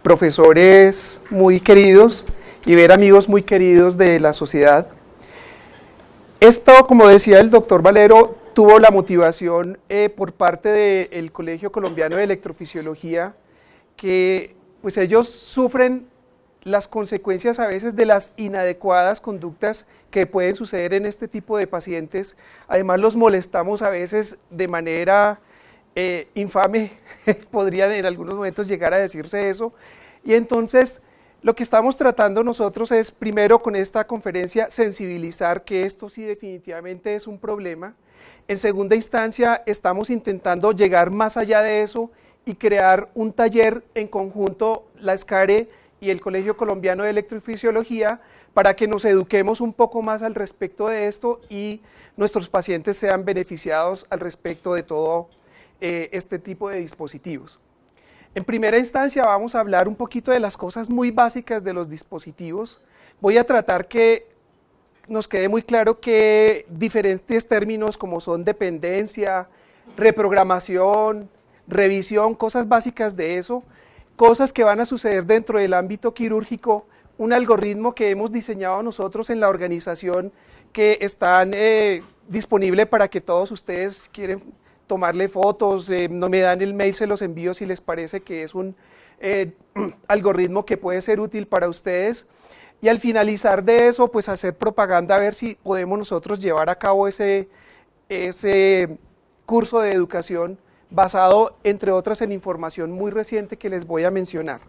profesores muy queridos y ver amigos muy queridos de la sociedad. Esto, como decía el doctor Valero, tuvo la motivación por parte del Colegio Colombiano de Electrofisiología, que pues ellos sufren las consecuencias a veces de las inadecuadas conductas que pueden suceder en este tipo de pacientes. Además los molestamos a veces de manera infame, podrían en algunos momentos llegar a decirse eso, y entonces lo que estamos tratando nosotros es, primero con esta conferencia, sensibilizar que esto sí definitivamente es un problema. En segunda instancia, estamos intentando llegar más allá de eso y crear un taller en conjunto, la SCARE y el Colegio Colombiano de Electrofisiología, para que nos eduquemos un poco más al respecto de esto y nuestros pacientes sean beneficiados al respecto de todo este tipo de dispositivos. En primera instancia vamos a hablar un poquito de las cosas muy básicas de los dispositivos. Voy a tratar que nos quede muy claro que diferentes términos como son dependencia, reprogramación, revisión, cosas básicas de eso, cosas que van a suceder dentro del ámbito quirúrgico, un algoritmo que hemos diseñado nosotros en la organización que está disponible para que todos ustedes quieren tomarle fotos, no me dan el mail, se los envío si les parece que es un algoritmo que puede ser útil para ustedes. Y al finalizar de eso, pues hacer propaganda a ver si podemos nosotros llevar a cabo ese curso de educación basado, entre otras, en información muy reciente que les voy a mencionar.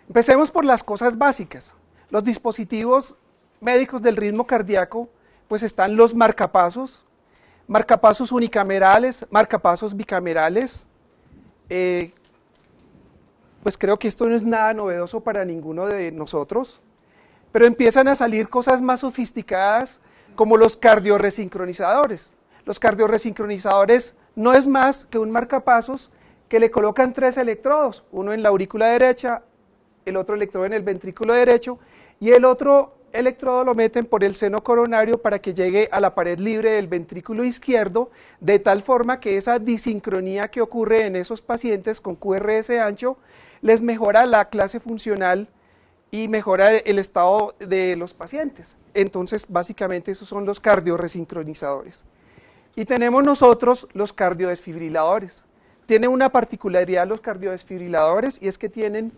Empecemos por las cosas básicas. Los dispositivos médicos del ritmo cardíaco, pues están los marcapasos unicamerales, marcapasos bicamerales. Pues creo que esto no es nada novedoso para ninguno de nosotros, pero empiezan a salir cosas más sofisticadas como los cardioresincronizadores. Los cardioresincronizadores no es más que un marcapasos que le colocan 3 electrodos, uno en la aurícula derecha, el otro electrodo en el ventrículo derecho y el otro electrodo lo meten por el seno coronario para que llegue a la pared libre del ventrículo izquierdo, de tal forma que esa disincronía que ocurre en esos pacientes con QRS ancho les mejora la clase funcional y mejora el estado de los pacientes. Entonces, básicamente esos son los cardioresincronizadores. Y tenemos nosotros los cardiodesfibriladores. Tienen una particularidad los cardiodesfibriladores y es que tienen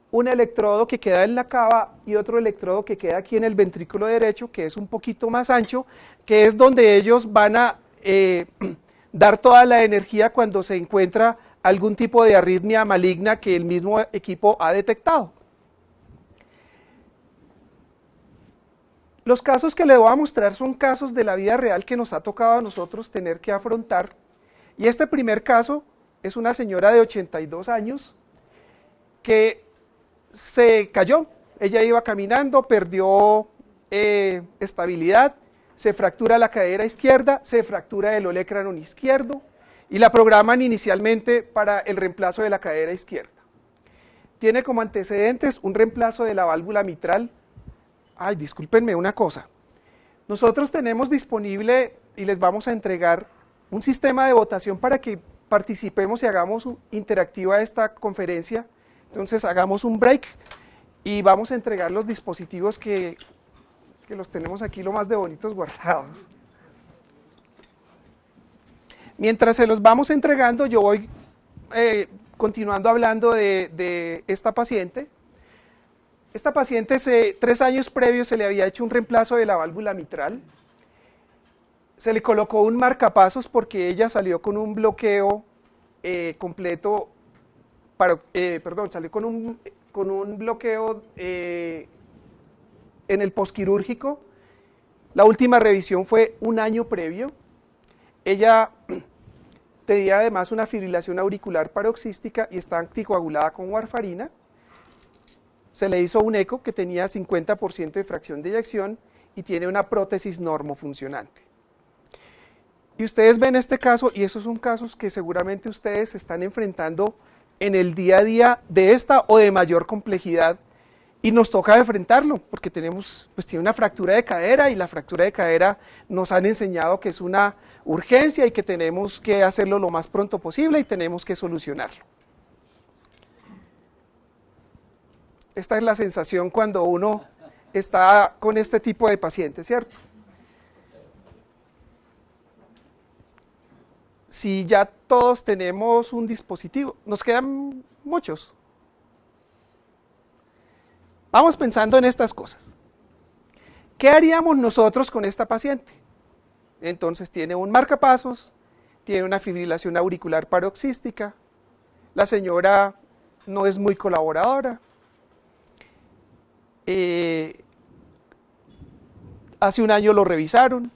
un electrodo que queda en la cava y otro electrodo que queda aquí en el ventrículo derecho, que es un poquito más ancho, que es donde ellos van a dar toda la energía cuando se encuentra algún tipo de arritmia maligna que el mismo equipo ha detectado. Los casos que les voy a mostrar son casos de la vida real que nos ha tocado a nosotros tener que afrontar. Y este primer caso es una señora de 82 años que se cayó. Ella iba caminando, perdió estabilidad, se fractura la cadera izquierda, se fractura el olecranon izquierdo y la programan inicialmente para el reemplazo de la cadera izquierda. Tiene como antecedentes un reemplazo de la válvula mitral. Ay, discúlpenme una cosa. Nosotros tenemos disponible y les vamos a entregar un sistema de votación para que participemos y hagamos interactiva esta conferencia. Entonces hagamos un break y vamos a entregar los dispositivos que los tenemos aquí lo más de bonitos guardados. Mientras se los vamos entregando, yo voy continuando hablando de esta paciente. Esta paciente 3 años previos se le había hecho un reemplazo de la válvula mitral. Se le colocó un marcapasos porque ella salió con un bloqueo completo. Salió con un bloqueo en el posquirúrgico. La última revisión fue un año previo. Ella tenía además una fibrilación auricular paroxística y está anticoagulada con warfarina. Se le hizo un eco que tenía 50% de fracción de eyección y tiene una prótesis normofuncionante. Y ustedes ven este caso, y esos son casos que seguramente ustedes están enfrentando en el día a día de esta o de mayor complejidad, Y nos toca enfrentarlo, porque pues tiene una fractura de cadera, y la fractura de cadera nos han enseñado que es una urgencia y que tenemos que hacerlo lo más pronto posible y tenemos que solucionarlo. Esta es la sensación cuando uno está con este tipo de pacientes, ¿cierto? Si ya todos tenemos un dispositivo, nos quedan muchos. Vamos pensando en estas cosas. ¿Qué haríamos nosotros con esta paciente? Entonces tiene un marcapasos, tiene una fibrilación auricular paroxística, la señora no es muy colaboradora, hace un año lo revisaron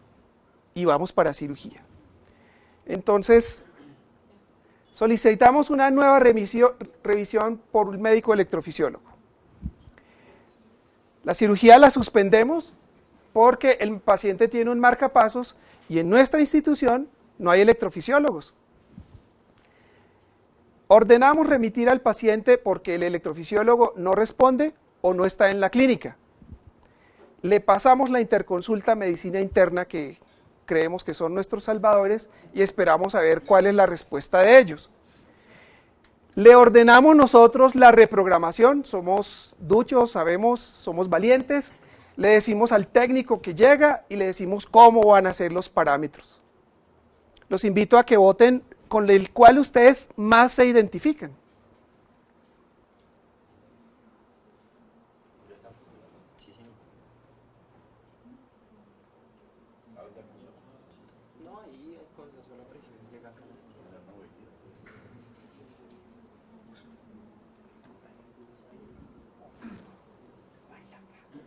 y vamos para cirugía. Entonces, solicitamos una nueva revisión por un médico electrofisiólogo. La cirugía la suspendemos porque el paciente tiene un marcapasos y en nuestra institución no hay electrofisiólogos. Ordenamos remitir al paciente porque el electrofisiólogo no responde o no está en la clínica. Le pasamos la interconsulta medicina interna, que creemos que son nuestros salvadores, y esperamos a ver cuál es la respuesta de ellos. Le ordenamos nosotros la reprogramación, somos duchos, sabemos, somos valientes, le decimos al técnico que llega y le decimos cómo van a ser los parámetros. Los invito a que voten con el cual ustedes más se identifican.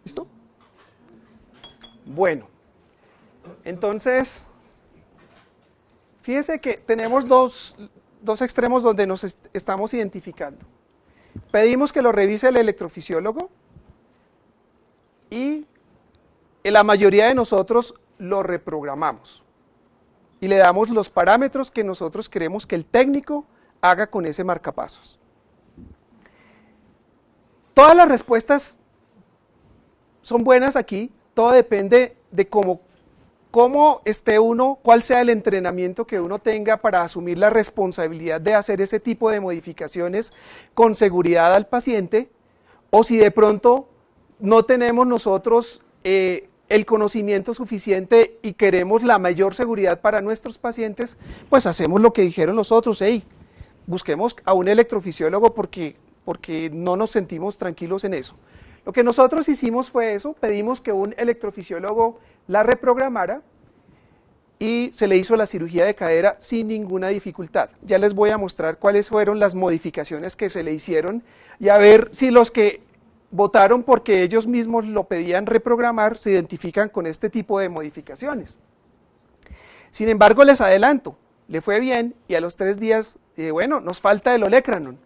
¿Listo? Bueno, entonces, fíjense que tenemos dos extremos donde nos estamos identificando. Pedimos que lo revise el electrofisiólogo y la mayoría de nosotros lo reprogramamos y le damos los parámetros que nosotros queremos que el técnico haga con ese marcapasos. Todas las respuestas son buenas aquí, todo depende de cómo esté uno, cuál sea el entrenamiento que uno tenga para asumir la responsabilidad de hacer ese tipo de modificaciones con seguridad al paciente, o si de pronto no tenemos nosotros el conocimiento suficiente y queremos la mayor seguridad para nuestros pacientes, pues hacemos lo que dijeron los otros, busquemos a un electrofisiólogo porque no nos sentimos tranquilos en eso. Lo que nosotros hicimos fue eso, pedimos que un electrofisiólogo la reprogramara y se le hizo la cirugía de cadera sin ninguna dificultad. Ya les voy a mostrar cuáles fueron las modificaciones que se le hicieron y a ver si los que votaron porque ellos mismos lo pedían reprogramar se identifican con este tipo de modificaciones. Sin embargo, les adelanto, le fue bien y a los 3 días, bueno, nos falta el olecranon.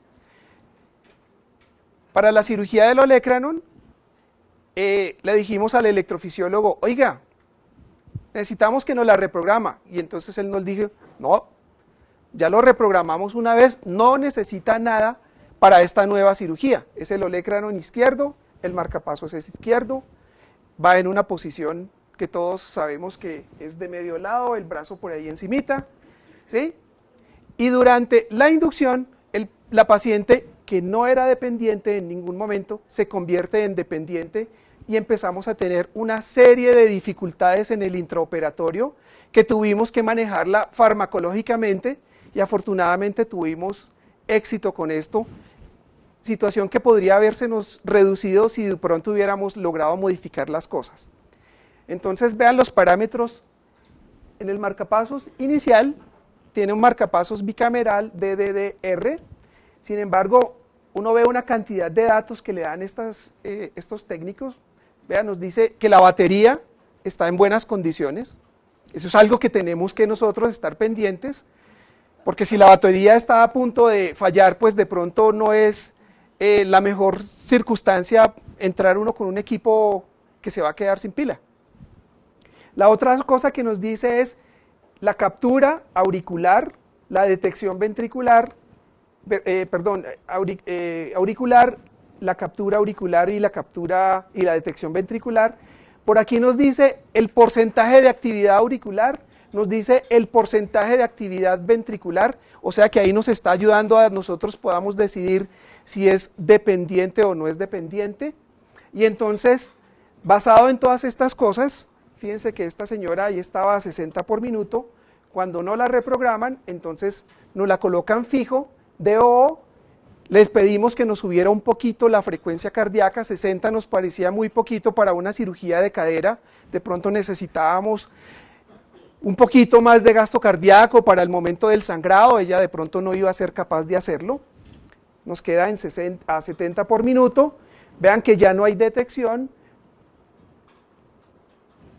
Para la cirugía del olecranon, le dijimos al electrofisiólogo, oiga, necesitamos que nos la reprograma. Y entonces él nos dijo, no, ya lo reprogramamos una vez, no necesita nada para esta nueva cirugía. Es el olecranon izquierdo, el marcapasos es izquierdo, va en una posición que todos sabemos que es de medio lado, el brazo por ahí encimita, ¿sí? Y durante la inducción, la paciente que no era dependiente en ningún momento se convierte en dependiente y empezamos a tener una serie de dificultades en el intraoperatorio que tuvimos que manejarla farmacológicamente y afortunadamente tuvimos éxito con esto, situación que podría habérsenos reducido si de pronto hubiéramos logrado modificar las cosas. Entonces vean los parámetros en el marcapasos inicial, tiene un marcapasos bicameral DDR. Sin embargo, uno ve una cantidad de datos que le dan estos técnicos. Vean, nos dice que la batería está en buenas condiciones. Eso es algo que tenemos que nosotros estar pendientes, porque si la batería está a punto de fallar, pues de pronto no es la mejor circunstancia entrar uno con un equipo que se va a quedar sin pila. La otra cosa que nos dice es la captura auricular, la detección ventricular, auricular, la captura auricular y la captura y la detección ventricular. Por aquí nos dice el porcentaje de actividad auricular, nos dice el porcentaje de actividad ventricular, o sea que ahí nos está ayudando a nosotros podamos decidir si es dependiente o no es dependiente. Y entonces, basado en todas estas cosas, fíjense que esta señora ahí estaba a 60 por minuto, cuando no la reprograman, entonces nos la colocan fijo, DO, les pedimos que nos subiera un poquito la frecuencia cardíaca, 60 nos parecía muy poquito para una cirugía de cadera, de pronto necesitábamos un poquito más de gasto cardíaco para el momento del sangrado, ella de pronto no iba a ser capaz de hacerlo, nos queda en 60 a 70 por minuto, vean que ya no hay detección,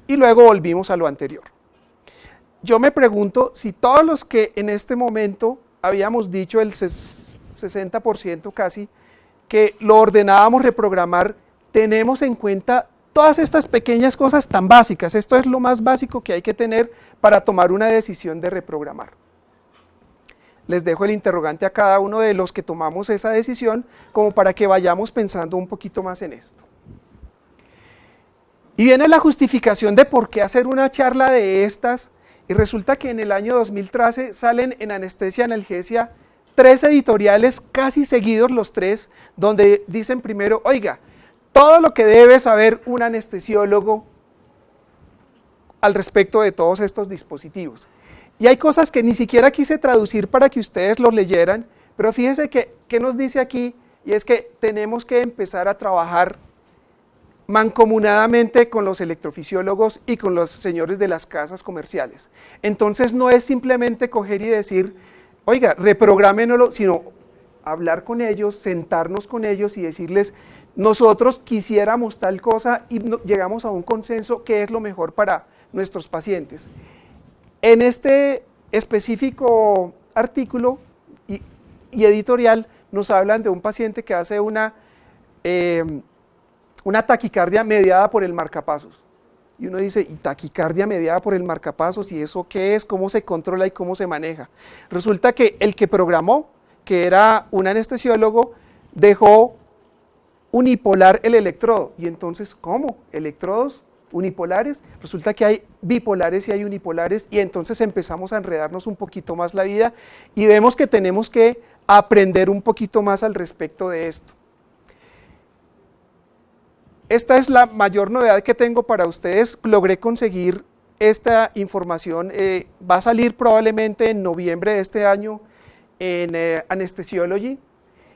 y luego volvimos a lo anterior. Yo me pregunto si todos los que en este momento habíamos dicho el 60% casi, que lo ordenábamos reprogramar, tenemos en cuenta todas estas pequeñas cosas tan básicas. Esto es lo más básico que hay que tener para tomar una decisión de reprogramar. Les dejo el interrogante a cada uno de los que tomamos esa decisión, como para que vayamos pensando un poquito más en esto. Y viene la justificación de por qué hacer una charla de estas, y resulta que en el año 2013 salen en Anestesia Analgesia 3 editoriales casi seguidos los 3, donde dicen primero, oiga, todo lo que debe saber un anestesiólogo al respecto de todos estos dispositivos. Y hay cosas que ni siquiera quise traducir para que ustedes los leyeran, pero fíjense que nos dice aquí, y es que tenemos que empezar a trabajar mancomunadamente con los electrofisiólogos y con los señores de las casas comerciales. Entonces no es simplemente coger y decir, oiga, reprográmenlo, sino hablar con ellos, sentarnos con ellos y decirles, nosotros quisiéramos tal cosa y llegamos a un consenso que es lo mejor para nuestros pacientes. En este específico artículo y editorial nos hablan de un paciente que hace una taquicardia mediada por el marcapasos. Y uno dice, ¿y taquicardia mediada por el marcapasos? ¿Y eso qué es? ¿Cómo se controla y cómo se maneja? Resulta que el que programó, que era un anestesiólogo, dejó unipolar el electrodo. Y entonces, ¿cómo? ¿Electrodos unipolares? Resulta que hay bipolares y hay unipolares, y entonces empezamos a enredarnos un poquito más la vida y vemos que tenemos que aprender un poquito más al respecto de esto. Esta es la mayor novedad que tengo para ustedes. Logré conseguir esta información, va a salir probablemente en noviembre de este año en Anesthesiology,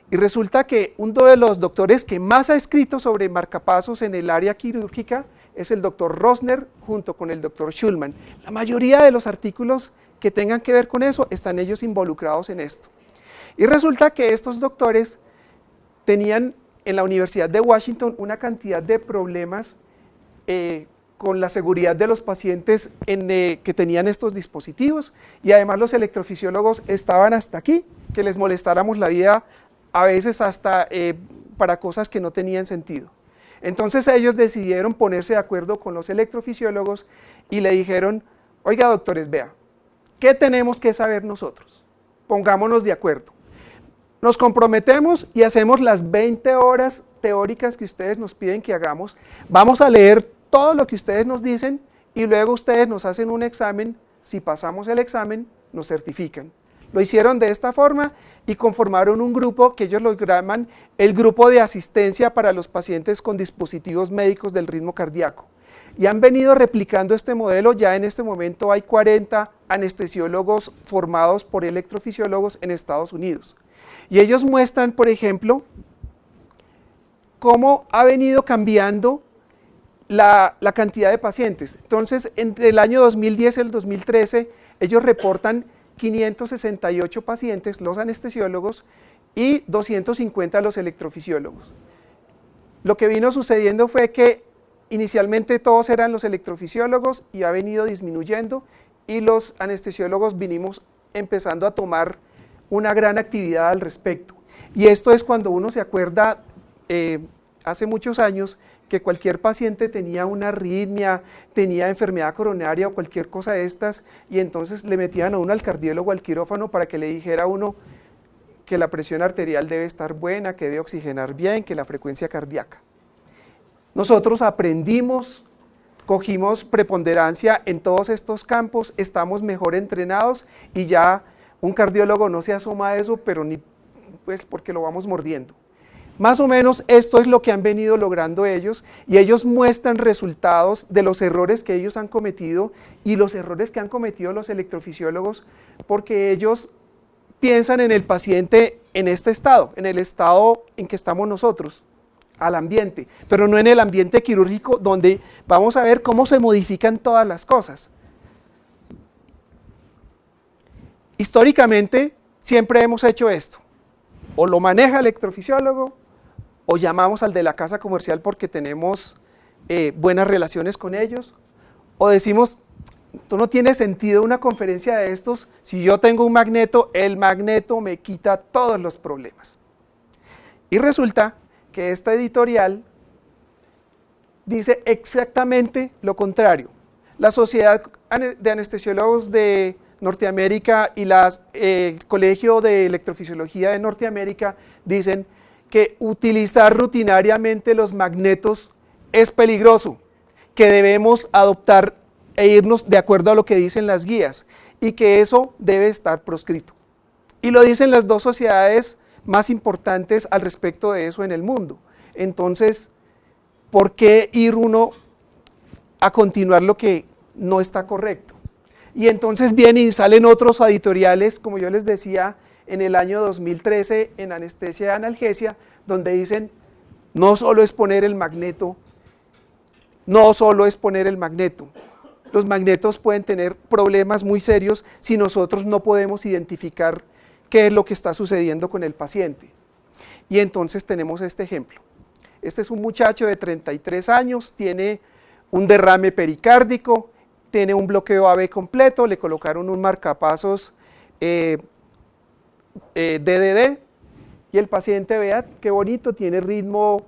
y resulta que uno de los doctores que más ha escrito sobre marcapasos en el área quirúrgica es el doctor Rosner junto con el doctor Schulman. La mayoría de los artículos que tengan que ver con eso están ellos involucrados en esto. Y resulta que estos doctores tenían en la Universidad de Washington una cantidad de problemas con la seguridad de los pacientes que tenían estos dispositivos, y además los electrofisiólogos estaban hasta aquí, que les molestáramos la vida a veces hasta para cosas que no tenían sentido. Entonces ellos decidieron ponerse de acuerdo con los electrofisiólogos y le dijeron, oiga doctores, vea, ¿qué tenemos que saber nosotros? Pongámonos de acuerdo. Nos comprometemos y hacemos las 20 horas teóricas que ustedes nos piden que hagamos. Vamos a leer todo lo que ustedes nos dicen y luego ustedes nos hacen un examen. Si pasamos el examen, nos certifican. Lo hicieron de esta forma y conformaron un grupo que ellos lo llaman el grupo de asistencia para los pacientes con dispositivos médicos del ritmo cardíaco. Y han venido replicando este modelo. Ya en este momento hay 40 anestesiólogos formados por electrofisiólogos en Estados Unidos. Y ellos muestran, por ejemplo, cómo ha venido cambiando la cantidad de pacientes. Entonces, entre el año 2010 y el 2013, ellos reportan 568 pacientes, los anestesiólogos, y 250 los electrofisiólogos. Lo que vino sucediendo fue que inicialmente todos eran los electrofisiólogos y ha venido disminuyendo, y los anestesiólogos vinimos empezando a tomar una gran actividad al respecto. Y esto es cuando uno se acuerda, hace muchos años, que cualquier paciente tenía una arritmia, tenía enfermedad coronaria o cualquier cosa de estas, y entonces le metían a uno al cardiólogo al quirófano para que le dijera a uno que la presión arterial debe estar buena, que debe oxigenar bien, que la frecuencia cardíaca. Nosotros aprendimos, cogimos preponderancia en todos estos campos, estamos mejor entrenados y ya un cardiólogo no se asoma a eso, pero ni pues porque lo vamos mordiendo. Más o menos esto es lo que han venido logrando ellos y ellos muestran resultados de los errores que ellos han cometido y los errores que han cometido los electrofisiólogos porque ellos piensan en el paciente en este estado, en el estado en que estamos nosotros, al ambiente, pero no en el ambiente quirúrgico donde vamos a ver cómo se modifican todas las cosas. Históricamente siempre hemos hecho esto, o lo maneja el electrofisiólogo, o llamamos al de la casa comercial porque tenemos buenas relaciones con ellos, o decimos, esto no tiene sentido una conferencia de estos, si yo tengo un magneto, el magneto me quita todos los problemas. Y resulta que esta editorial dice exactamente lo contrario. La Sociedad de Anestesiólogos de Norteamérica y el Colegio de Electrofisiología de Norteamérica dicen que utilizar rutinariamente los magnetos es peligroso, que debemos adoptar e irnos de acuerdo a lo que dicen las guías y que eso debe estar proscrito. Y lo dicen las dos sociedades más importantes al respecto de eso en el mundo. Entonces, ¿por qué ir uno a continuar lo que no está correcto? Y entonces vienen y salen otros editoriales, como yo les decía, en el año 2013 en Anestesia y Analgesia, donde dicen, no solo es poner el magneto, los magnetos pueden tener problemas muy serios si nosotros no podemos identificar qué es lo que está sucediendo con el paciente. Y entonces tenemos este ejemplo. Este es un muchacho de 33 años, tiene un derrame pericárdico, tiene un bloqueo AV completo, le colocaron un marcapasos DDD y el paciente, vea qué bonito, tiene ritmo,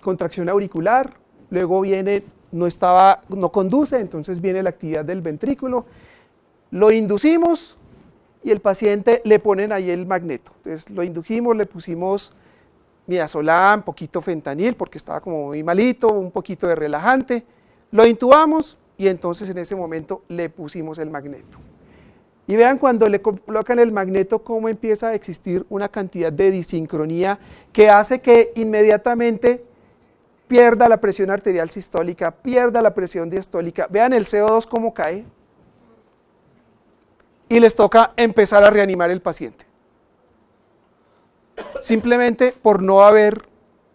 contracción auricular, luego viene, no conduce, entonces viene la actividad del ventrículo, lo inducimos y el paciente le ponen ahí el magneto, entonces lo indujimos, le pusimos midazolam, poquito fentanil porque estaba como muy malito, un poquito de relajante, lo intubamos y entonces en ese momento le pusimos el magneto. Y vean cuando le colocan el magneto cómo empieza a existir una cantidad de disincronía que hace que inmediatamente pierda la presión arterial sistólica, pierda la presión diastólica. Vean el CO2 cómo cae y les toca empezar a reanimar el paciente. Simplemente por no haber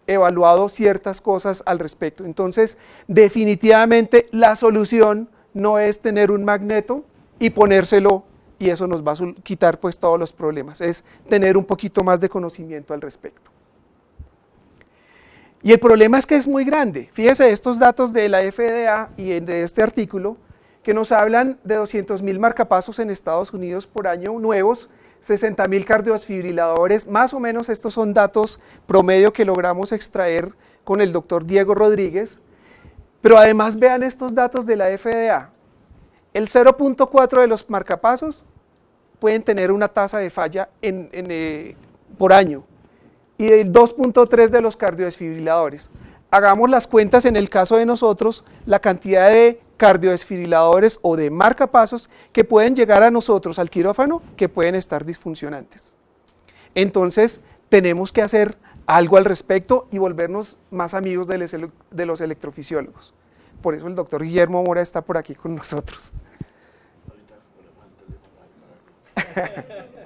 evaluado ciertas cosas al respecto. Entonces, definitivamente la solución no es tener un magneto y ponérselo y eso nos va a quitar pues todos los problemas, es tener un poquito más de conocimiento al respecto. Y el problema es que es muy grande. Fíjese estos datos de la FDA y de este artículo que nos hablan de 200.000 marcapasos en Estados Unidos por año nuevos, 60.000 cardiodesfibriladores, más o menos estos son datos promedio que logramos extraer con el doctor Diego Rodríguez, pero además vean estos datos de la FDA. El 0.4 de los marcapasos pueden tener una tasa de falla por año y el 2.3 de los cardiodesfibriladores. Hagamos las cuentas en el caso de nosotros, la cantidad de cardiodesfibriladores o de marcapasos que pueden llegar a nosotros al quirófano que pueden estar disfuncionantes. Entonces tenemos que hacer algo al respecto y volvernos más amigos de los electrofisiólogos. Por eso el doctor Guillermo Mora está por aquí con nosotros.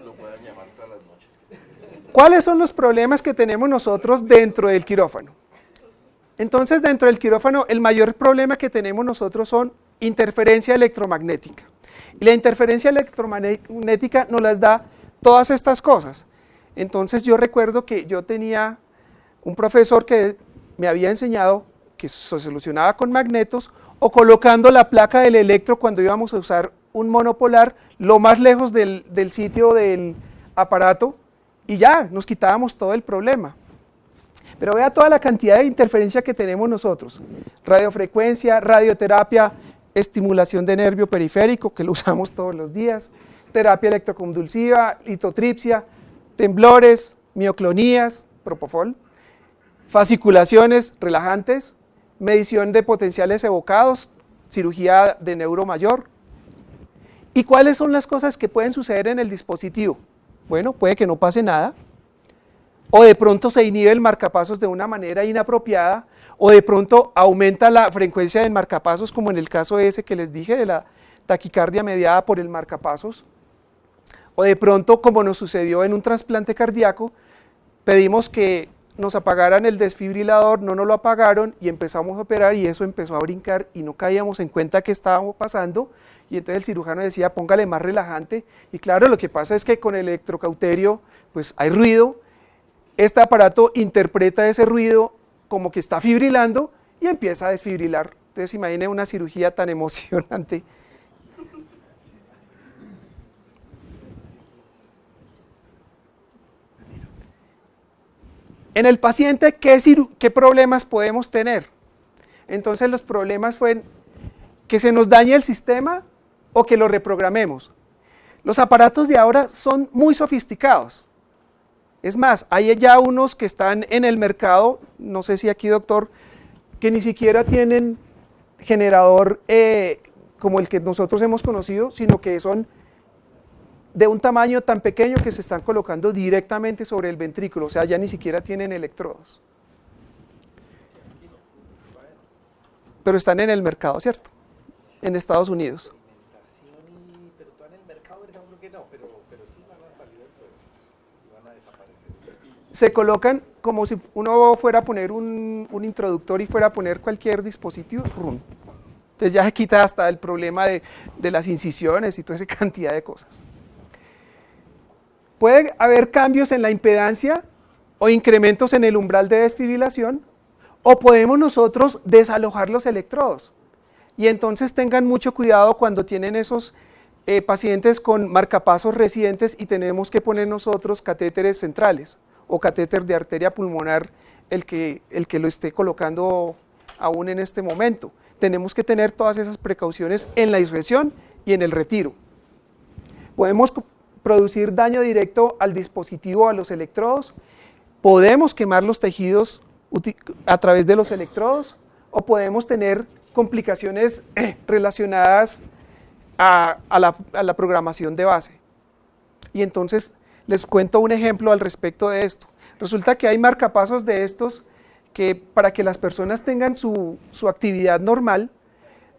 Lo pueden llamar todas las noches. ¿Cuáles son los problemas que tenemos nosotros dentro del quirófano? Entonces, dentro del quirófano, el mayor problema que tenemos nosotros son interferencia electromagnética. Y la interferencia electromagnética nos las da todas estas cosas. Entonces, yo recuerdo que yo tenía un profesor que me había enseñado que se solucionaba con magnetos o colocando la placa del electro cuando íbamos a usar un monopolar lo más lejos del sitio del aparato y ya, nos quitábamos todo el problema. Pero vea toda la cantidad de interferencia que tenemos nosotros. Radiofrecuencia, radioterapia, estimulación de nervio periférico, que lo usamos todos los días, terapia electroconvulsiva, litotripsia, temblores, mioclonías, propofol, fasciculaciones, relajantes, medición de potenciales evocados, cirugía de neuro mayor. ¿Y cuáles son las cosas que pueden suceder en el dispositivo? Bueno, puede que no pase nada, o de pronto se inhibe el marcapasos de una manera inapropiada, o de pronto aumenta la frecuencia del marcapasos, como en el caso ese que les dije, de la taquicardia mediada por el marcapasos, o de pronto, como nos sucedió en un trasplante cardíaco, pedimos que nos apagaran el desfibrilador, no nos lo apagaron y empezamos a operar y eso empezó a brincar y no caíamos en cuenta qué estábamos pasando y entonces el cirujano decía póngale más relajante y claro, lo que pasa es que con el electrocauterio pues hay ruido, este aparato interpreta ese ruido como que está fibrilando y empieza a desfibrilar. Entonces imaginen una cirugía tan emocionante. En el paciente, ¿qué problemas podemos tener? Entonces los problemas fueron que se nos dañe el sistema o que lo reprogramemos. Los aparatos de ahora son muy sofisticados. Es más, hay ya unos que están en el mercado, no sé si aquí doctor, que ni siquiera tienen generador como el que nosotros hemos conocido, sino que son de un tamaño tan pequeño que se están colocando directamente sobre el ventrículo, o sea, ya ni siquiera tienen electrodos. Pero están en el mercado, ¿cierto? En Estados Unidos. Pero tú en el mercado, ¿verdad? Creo que no, pero sí van a salir dentro y van a desaparecer. Se colocan como si uno fuera a poner un introductor y fuera a poner cualquier dispositivo, ¡rum! Entonces ya se quita hasta el problema de las incisiones y toda esa cantidad de cosas. Puede haber cambios en la impedancia o incrementos en el umbral de desfibrilación, o podemos nosotros desalojar los electrodos. Y entonces tengan mucho cuidado cuando tienen esos pacientes con marcapasos recientes y tenemos que poner nosotros catéteres centrales o catéter de arteria pulmonar el que lo esté colocando aún en este momento. Tenemos que tener todas esas precauciones en la irrección y en el retiro. Podemos producir daño directo al dispositivo, a los electrodos, podemos quemar los tejidos a través de los electrodos o podemos tener complicaciones relacionadas a la programación de base. Y entonces les cuento un ejemplo al respecto de esto. Resulta que hay marcapasos de estos que para que las personas tengan su actividad normal,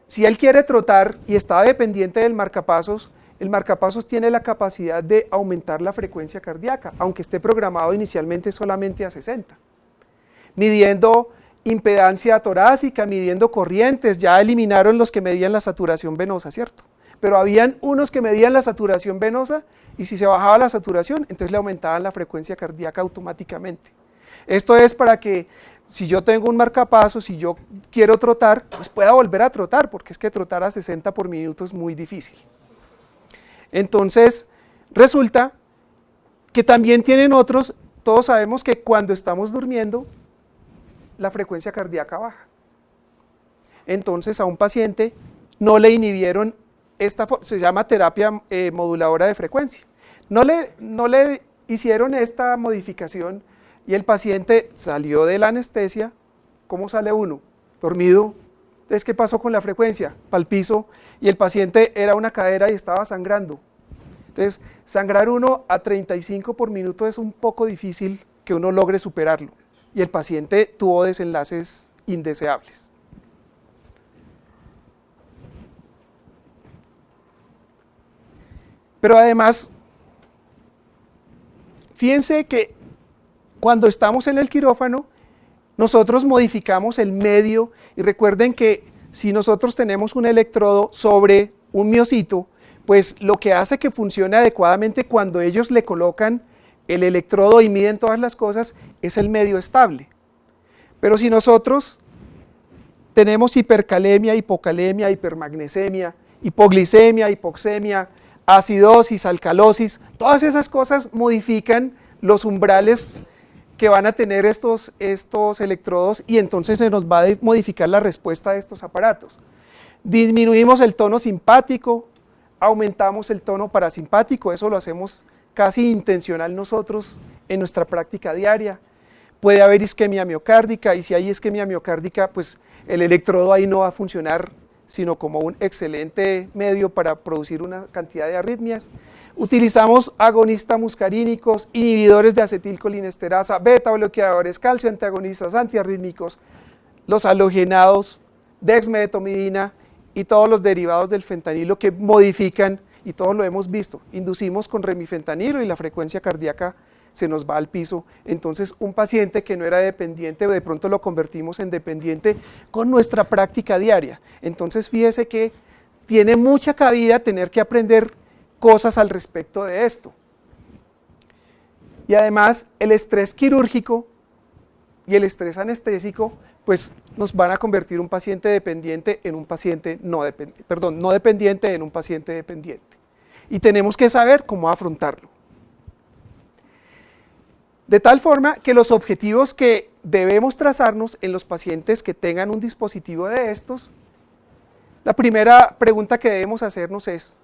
si él quiere trotar y está dependiente del marcapasos, el marcapasos tiene la capacidad de aumentar la frecuencia cardíaca, aunque esté programado inicialmente solamente a 60. Midiendo impedancia torácica, midiendo corrientes, ya eliminaron los que medían la saturación venosa, ¿cierto? Pero habían unos que medían la saturación venosa y si se bajaba la saturación, entonces le aumentaban la frecuencia cardíaca automáticamente. Esto es para que si yo tengo un marcapasos, si yo quiero trotar, pues pueda volver a trotar, porque es que trotar a 60 por minuto es muy difícil. Entonces, resulta que también tienen otros, todos sabemos que cuando estamos durmiendo, la frecuencia cardíaca baja. Entonces, a un paciente no le inhibieron, se llama terapia moduladora de frecuencia. No le hicieron esta modificación y el paciente salió de la anestesia. ¿Cómo sale uno? Dormido. Entonces, ¿qué pasó con la frecuencia? Pa'l piso, y el paciente era una cadera y estaba sangrando. Entonces, sangrar uno a 35 por minuto es un poco difícil que uno logre superarlo, y el paciente tuvo desenlaces indeseables. Pero además, fíjense que cuando estamos en el quirófano, nosotros modificamos el medio y recuerden que si nosotros tenemos un electrodo sobre un miocito, pues lo que hace que funcione adecuadamente cuando ellos le colocan el electrodo y miden todas las cosas es el medio estable. Pero si nosotros tenemos hipercalemia, hipocalemia, hipermagnesemia, hipoglicemia, hipoxemia, acidosis, alcalosis, todas esas cosas modifican los umbrales que van a tener estos electrodos y entonces se nos va a modificar la respuesta de estos aparatos. Disminuimos el tono simpático, aumentamos el tono parasimpático, eso lo hacemos casi intencional nosotros en nuestra práctica diaria. Puede haber isquemia miocárdica, y si hay isquemia miocárdica, pues el electrodo ahí no va a funcionar, sino como un excelente medio para producir una cantidad de arritmias. Utilizamos agonistas muscarínicos, inhibidores de acetilcolinesterasa, beta bloqueadores, calcio antagonistas, antiarrítmicos, los halogenados, dexmedetomidina y todos los derivados del fentanilo que modifican, y todos lo hemos visto, inducimos con remifentanilo y la frecuencia cardíaca se nos va al piso. Entonces un paciente que no era dependiente, de pronto lo convertimos en dependiente con nuestra práctica diaria. Entonces fíjese que tiene mucha cabida tener que aprender cosas al respecto de esto. Y además el estrés quirúrgico y el estrés anestésico pues nos van a convertir un paciente dependiente en un paciente no dependiente en un paciente dependiente. Y tenemos que saber cómo afrontarlo. De tal forma que los objetivos que debemos trazarnos en los pacientes que tengan un dispositivo de estos, la primera pregunta que debemos hacernos es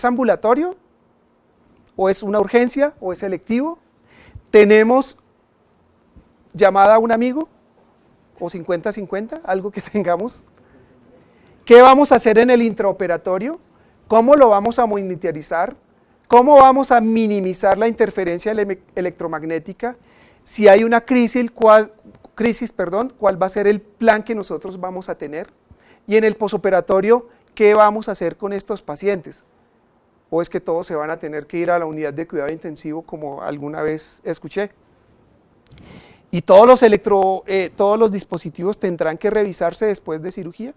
ambulatorio? ¿O es una urgencia? ¿O es selectivo? ¿Tenemos llamada a un amigo? ¿O 50-50? ¿Algo que tengamos? ¿Qué vamos a hacer en el intraoperatorio? ¿Cómo lo vamos a monitorizar? ¿Cómo vamos a minimizar la interferencia electromagnética? Si hay una crisis, ¿cuál va a ser el plan que nosotros vamos a tener? Y en el posoperatorio, ¿qué vamos a hacer con estos pacientes? ¿O es que todos se van a tener que ir a la unidad de cuidado intensivo, como alguna vez escuché? ¿Y todos los dispositivos tendrán que revisarse después de cirugía?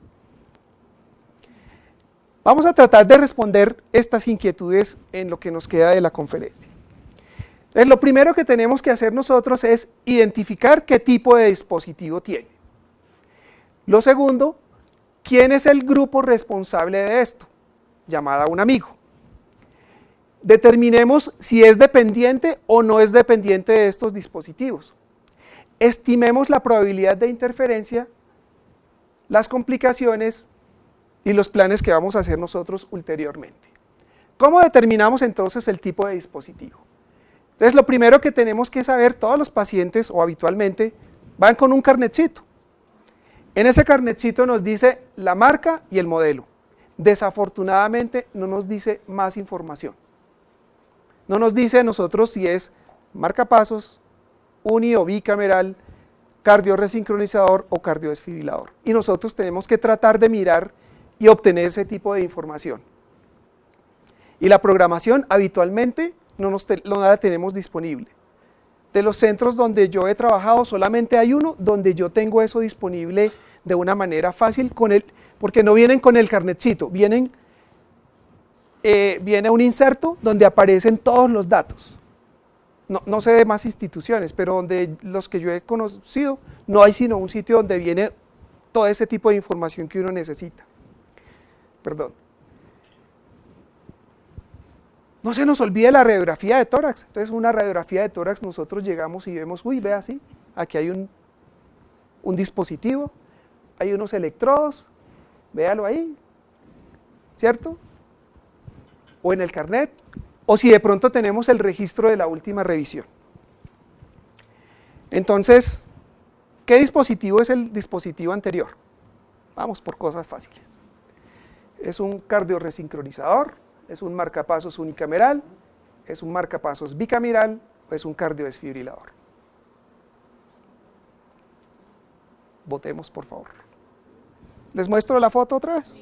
Vamos a tratar de responder estas inquietudes en lo que nos queda de la conferencia. Entonces, lo primero que tenemos que hacer nosotros es identificar qué tipo de dispositivo tiene. Lo segundo, ¿quién es el grupo responsable de esto? Llamada a un amigo. Determinemos si es dependiente o no es dependiente de estos dispositivos. Estimemos la probabilidad de interferencia, las complicaciones y los planes que vamos a hacer nosotros ulteriormente. ¿Cómo determinamos entonces el tipo de dispositivo? Entonces, lo primero que tenemos que saber, todos los pacientes o habitualmente van con un carnetcito. En ese carnetcito nos dice la marca y el modelo. Desafortunadamente no nos dice más información. No nos dice a nosotros si es marcapasos, uni o bicameral, cardioresincronizador o cardiodesfibrilador. Y nosotros tenemos que tratar de mirar y obtener ese tipo de información. Y la programación habitualmente no la tenemos disponible. De los centros donde yo he trabajado, solamente hay uno donde yo tengo eso disponible de una manera fácil, porque no vienen con el carnetcito, viene un inserto donde aparecen todos los datos. No sé de más instituciones, pero donde los que yo he conocido, no hay sino un sitio donde viene todo ese tipo de información que uno necesita. Perdón. No se nos olvide la radiografía de tórax. Entonces, una radiografía de tórax, nosotros llegamos y vemos, uy, vea así, aquí hay un dispositivo, hay unos electrodos, véalo ahí, ¿cierto? O en el carnet, o si de pronto tenemos el registro de la última revisión. Entonces, ¿qué dispositivo es el dispositivo anterior? Vamos por cosas fáciles. Es un cardioresincronizador, es un marcapasos unicameral, es un marcapasos bicameral o es un cardiodesfibrilador. Votemos, por favor. ¿Les muestro la foto otra vez?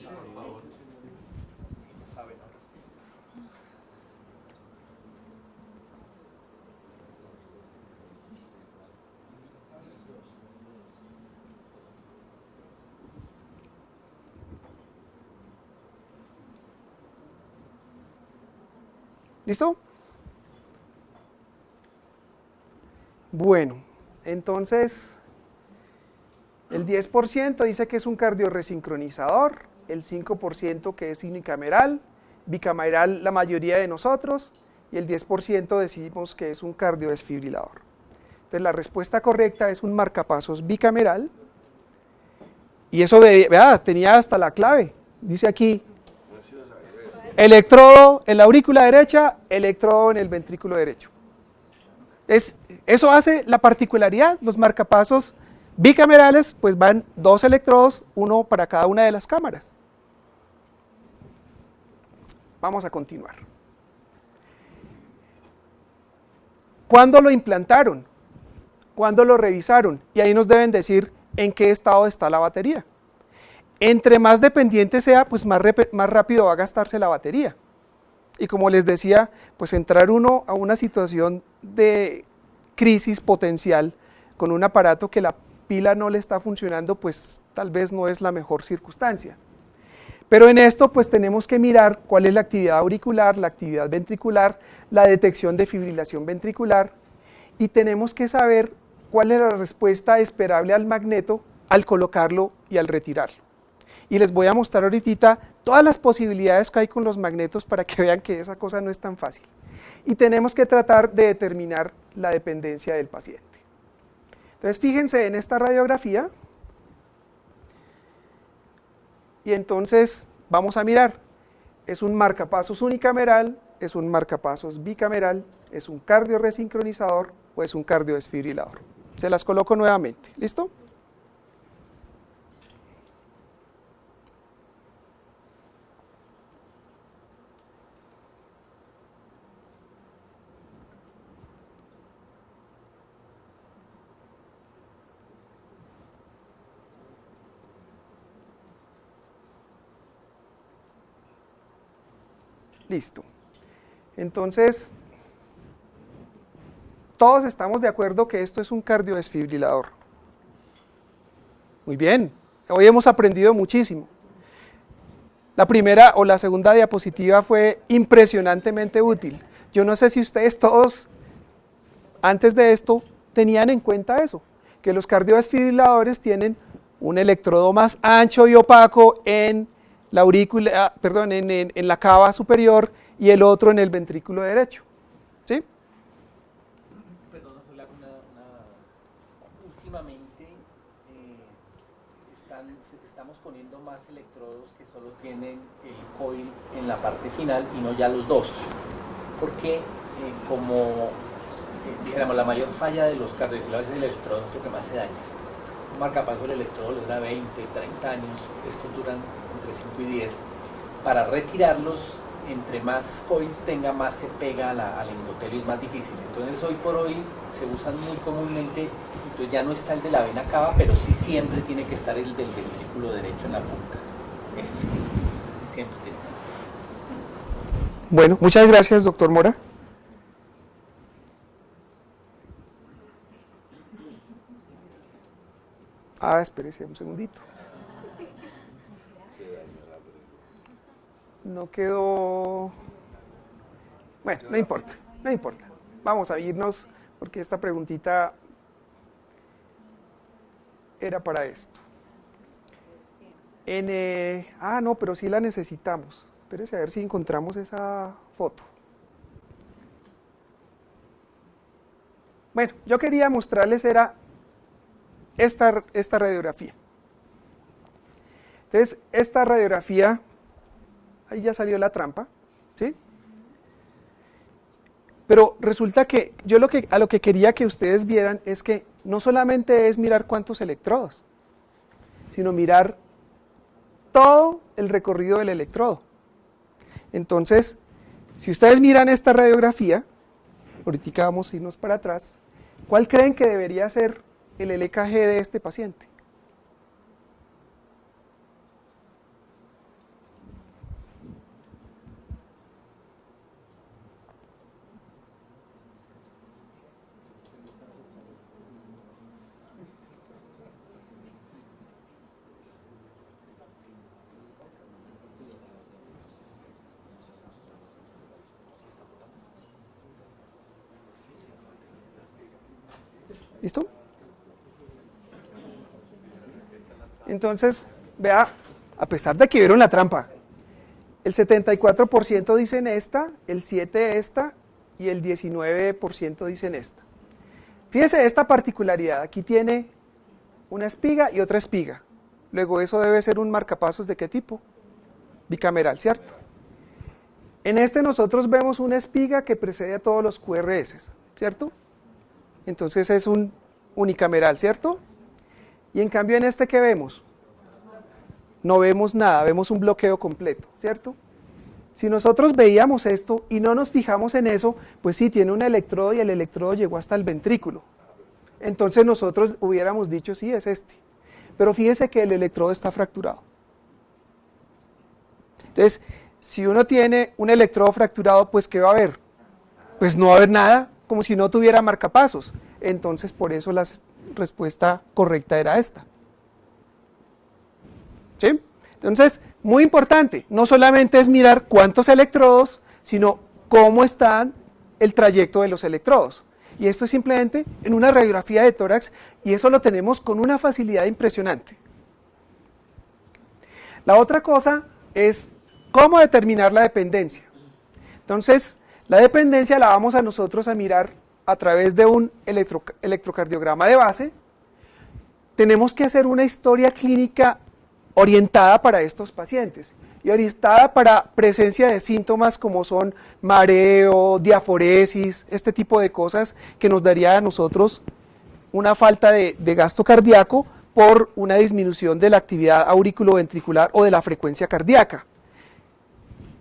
¿Listo? Bueno, entonces el 10% dice que es un cardioresincronizador, el 5% que es unicameral, bicameral la mayoría de nosotros, y el 10% decimos que es un cardiodesfibrilador. Entonces la respuesta correcta es un marcapasos bicameral, y eso, vea, tenía hasta la clave, dice aquí, Electrodo en la aurícula derecha, electrodo en el ventrículo derecho. Eso hace la particularidad. Los marcapasos bicamerales, pues van 2 electrodos, uno para cada una de las cámaras. Vamos a continuar. ¿Cuándo lo implantaron? ¿Cuándo lo revisaron? Y ahí nos deben decir en qué estado está la batería. Entre más dependiente sea, pues más rápido va a gastarse la batería. Y como les decía, pues entrar uno a una situación de crisis potencial con un aparato que la pila no le está funcionando, pues tal vez no es la mejor circunstancia. Pero en esto pues tenemos que mirar cuál es la actividad auricular, la actividad ventricular, la detección de fibrilación ventricular, y tenemos que saber cuál es la respuesta esperable al magneto al colocarlo y al retirarlo. Y les voy a mostrar ahorita todas las posibilidades que hay con los magnetos para que vean que esa cosa no es tan fácil. Y tenemos que tratar de determinar la dependencia del paciente. Entonces fíjense en esta radiografía. Y entonces vamos a mirar. Es un marcapasos unicameral, es un marcapasos bicameral, es un cardioresincronizador o es un cardiodesfibrilador. Se las coloco nuevamente. ¿Listo? Listo. Entonces, todos estamos de acuerdo que esto es un cardiodesfibrilador. Muy bien, hoy hemos aprendido muchísimo. La primera o la segunda diapositiva fue impresionantemente útil. Yo no sé si ustedes todos, antes de esto, tenían en cuenta eso, que los cardiodesfibriladores tienen un electrodo más ancho y opaco en la aurícula, perdón, en la cava superior y el otro en el ventrículo derecho. ¿Sí? Perdón, últimamente estamos poniendo más electrodos que solo tienen el coil en la parte final y no ya los dos. Porque como dijéramos, la mayor falla de los cardiodesfibriladores es el electrodo, es lo que más se daña. Un marcapaso del electrodo les da 20, 30 años, estos duran entre 5 y 10. Para retirarlos, entre más coils tenga, más se pega al endotelio, es más difícil. Entonces hoy por hoy se usan muy comúnmente, entonces ya no está el de la vena cava, pero sí siempre tiene que estar el del ventrículo derecho en la punta. Ese sí siempre tiene que estar. Bueno, muchas gracias, doctor Mora. Espérese un segundito. No quedó... Bueno, no importa, no importa. Vamos a irnos porque esta preguntita era para esto. No, pero sí la necesitamos. Espérese a ver si encontramos esa foto. Bueno, yo quería mostrarles esta radiografía. Entonces, esta radiografía, ahí ya salió la trampa, ¿sí? Pero resulta que yo a lo que quería que ustedes vieran es que no solamente es mirar cuántos electrodos, sino mirar todo el recorrido del electrodo. Entonces, si ustedes miran esta radiografía, ahorita vamos a irnos para atrás, ¿cuál creen que debería ser el LKG de este paciente? ¿Listo? Entonces, vea, a pesar de que vieron la trampa, el 74% dicen esta, el 7% esta y el 19% dicen esta. Fíjese esta particularidad, aquí tiene una espiga y otra espiga. Luego eso debe ser un marcapasos ¿de qué tipo? Bicameral, ¿cierto? En este nosotros vemos una espiga que precede a todos los QRS, ¿cierto? Entonces es un unicameral, ¿cierto? Y en cambio en este, ¿qué vemos? No vemos nada, vemos un bloqueo completo, ¿cierto? Si nosotros veíamos esto y no nos fijamos en eso, pues sí, tiene un electrodo y el electrodo llegó hasta el ventrículo. Entonces nosotros hubiéramos dicho, sí, es este. Pero fíjese que el electrodo está fracturado. Entonces, si uno tiene un electrodo fracturado, pues ¿qué va a haber? Pues no va a haber nada, como si no tuviera marcapasos. Entonces, por eso la respuesta correcta era esta. ¿Sí? Entonces, muy importante, no solamente es mirar cuántos electrodos, sino cómo está el trayecto de los electrodos. Y esto es simplemente en una radiografía de tórax, y eso lo tenemos con una facilidad impresionante. La otra cosa es cómo determinar la dependencia. Entonces, la dependencia la vamos a nosotros a mirar a través de un electrocardiograma de base. Tenemos que hacer una historia clínica orientada para estos pacientes y orientada para presencia de síntomas como son mareo, diaforesis, este tipo de cosas que nos daría a nosotros una falta de gasto cardíaco por una disminución de la actividad auriculoventricular o de la frecuencia cardíaca.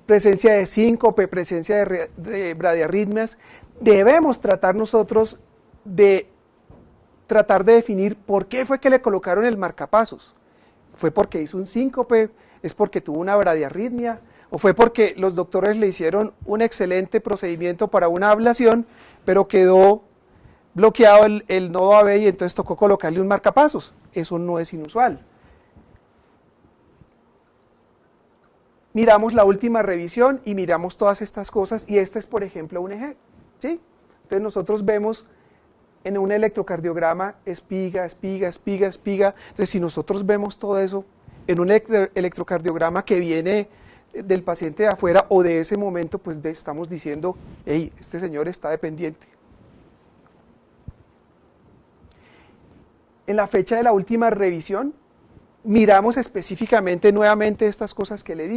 Presencia de síncope, presencia de bradiarritmias. Debemos tratar nosotros de tratar de definir por qué fue que le colocaron el marcapasos. ¿Fue porque hizo un síncope? ¿Es porque tuvo una bradiarritmia? ¿O fue porque los doctores le hicieron un excelente procedimiento para una ablación, pero quedó bloqueado el nodo AB y entonces tocó colocarle un marcapasos? Eso no es inusual. Miramos la última revisión y miramos todas estas cosas, y este es, por ejemplo, un eje, ¿sí? Entonces nosotros vemos en un electrocardiograma espiga, espiga, espiga, espiga. Entonces, si nosotros vemos todo eso en un electrocardiograma que viene del paciente de afuera o de ese momento, pues estamos diciendo, hey, este señor está dependiente. En la fecha de la última revisión, miramos específicamente nuevamente estas cosas que les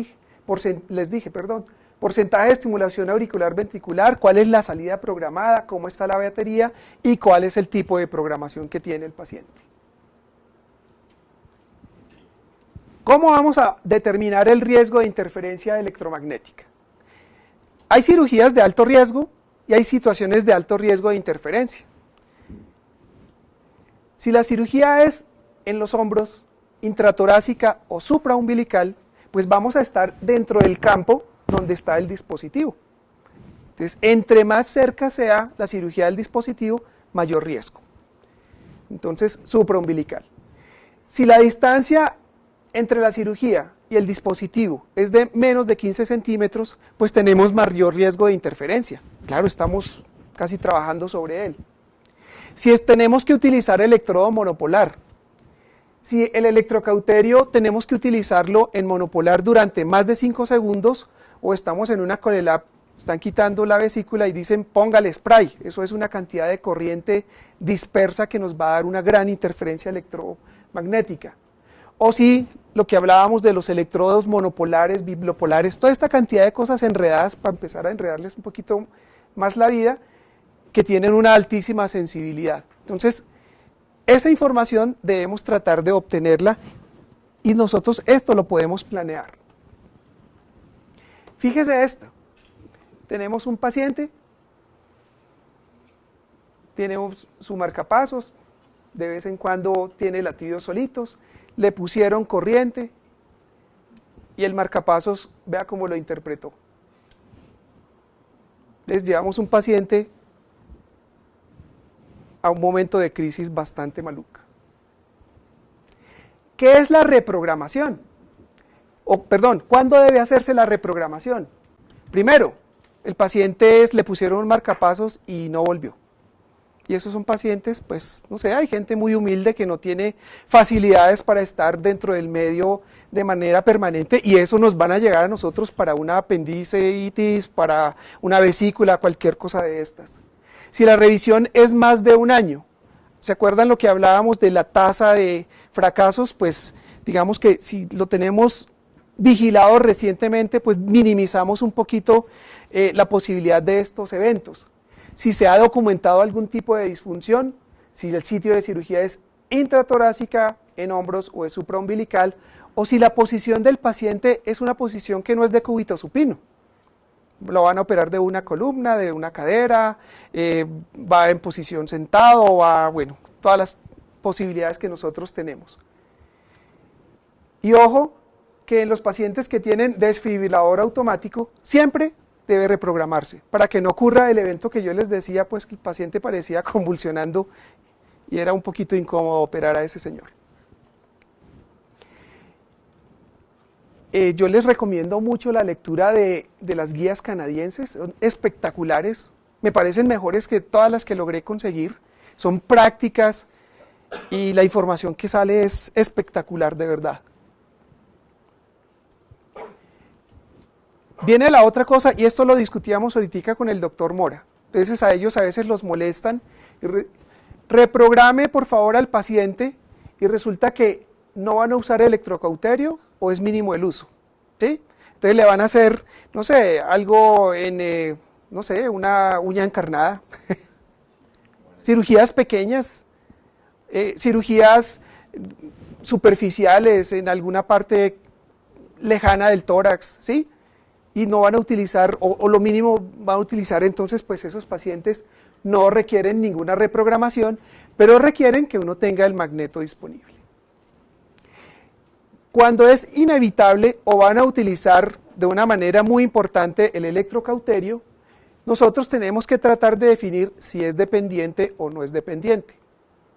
dije, porcentaje de estimulación auricular ventricular, cuál es la salida programada, cómo está la batería y cuál es el tipo de programación que tiene el paciente. ¿Cómo vamos a determinar el riesgo de interferencia electromagnética? Hay cirugías de alto riesgo y hay situaciones de alto riesgo de interferencia. Si la cirugía es en los hombros, intratorácica o supraumbilical, pues vamos a estar dentro del campo donde está el dispositivo. Entonces, entre más cerca sea la cirugía del dispositivo, mayor riesgo. Entonces, supraumbilical. Si la distancia entre la cirugía y el dispositivo es de menos de 15 centímetros, pues tenemos mayor riesgo de interferencia. Claro, estamos casi trabajando sobre él. Si tenemos que utilizar electrodo monopolar, si el electrocauterio tenemos que utilizarlo en monopolar durante más de 5 segundos, o estamos en una CONELAP, están quitando la vesícula y dicen póngale spray, eso es una cantidad de corriente dispersa que nos va a dar una gran interferencia electromagnética. O si lo que hablábamos de los electrodos monopolares, bibliopolares, toda esta cantidad de cosas enredadas, para empezar a enredarles un poquito más la vida, que tienen una altísima sensibilidad. Entonces, esa información debemos tratar de obtenerla y nosotros esto lo podemos planear. Fíjese esto, tenemos un paciente, tiene su marcapasos, de vez en cuando tiene latidos solitos, le pusieron corriente y el marcapasos, vea cómo lo interpretó. Les llevamos un paciente a un momento de crisis bastante maluca. ¿Qué es la reprogramación? ¿Cuándo debe hacerse la reprogramación? Primero, el paciente le pusieron un marcapasos y no volvió. Y esos son pacientes, pues, no sé, hay gente muy humilde que no tiene facilidades para estar dentro del medio de manera permanente y eso nos van a llegar a nosotros para una apendicitis, para una vesícula, cualquier cosa de estas. Si la revisión es más de un año, ¿se acuerdan lo que hablábamos de la tasa de fracasos? Pues digamos que si lo tenemos vigilado recientemente, pues minimizamos un poquito la posibilidad de estos eventos. Si se ha documentado algún tipo de disfunción, si el sitio de cirugía es intratorácica, en hombros o es supraumbilical, o si la posición del paciente es una posición que no es de cúbito supino. Lo van a operar de una columna, de una cadera, va en posición sentado, bueno, todas las posibilidades que nosotros tenemos. Y ojo, que en los pacientes que tienen desfibrilador automático, siempre debe reprogramarse, para que no ocurra el evento que yo les decía, pues que el paciente parecía convulsionando y era un poquito incómodo operar a ese señor. Yo les recomiendo mucho la lectura de las guías canadienses, son espectaculares, me parecen mejores que todas las que logré conseguir, son prácticas y la información que sale es espectacular de verdad. Viene la otra cosa, y esto lo discutíamos ahorita con el doctor Mora, entonces a ellos a veces los molestan, reprograme por favor al paciente y resulta que no van a usar electrocauterio o es mínimo el uso, ¿sí? Entonces le van a hacer, no sé, algo en, no sé, una uña encarnada, cirugías pequeñas, cirugías superficiales en alguna parte lejana del tórax, ¿sí? Y no van a utilizar, o lo mínimo van a utilizar, entonces pues esos pacientes no requieren ninguna reprogramación, pero requieren que uno tenga el magneto disponible. Cuando es inevitable o van a utilizar de una manera muy importante el electrocauterio, nosotros tenemos que tratar de definir si es dependiente o no es dependiente.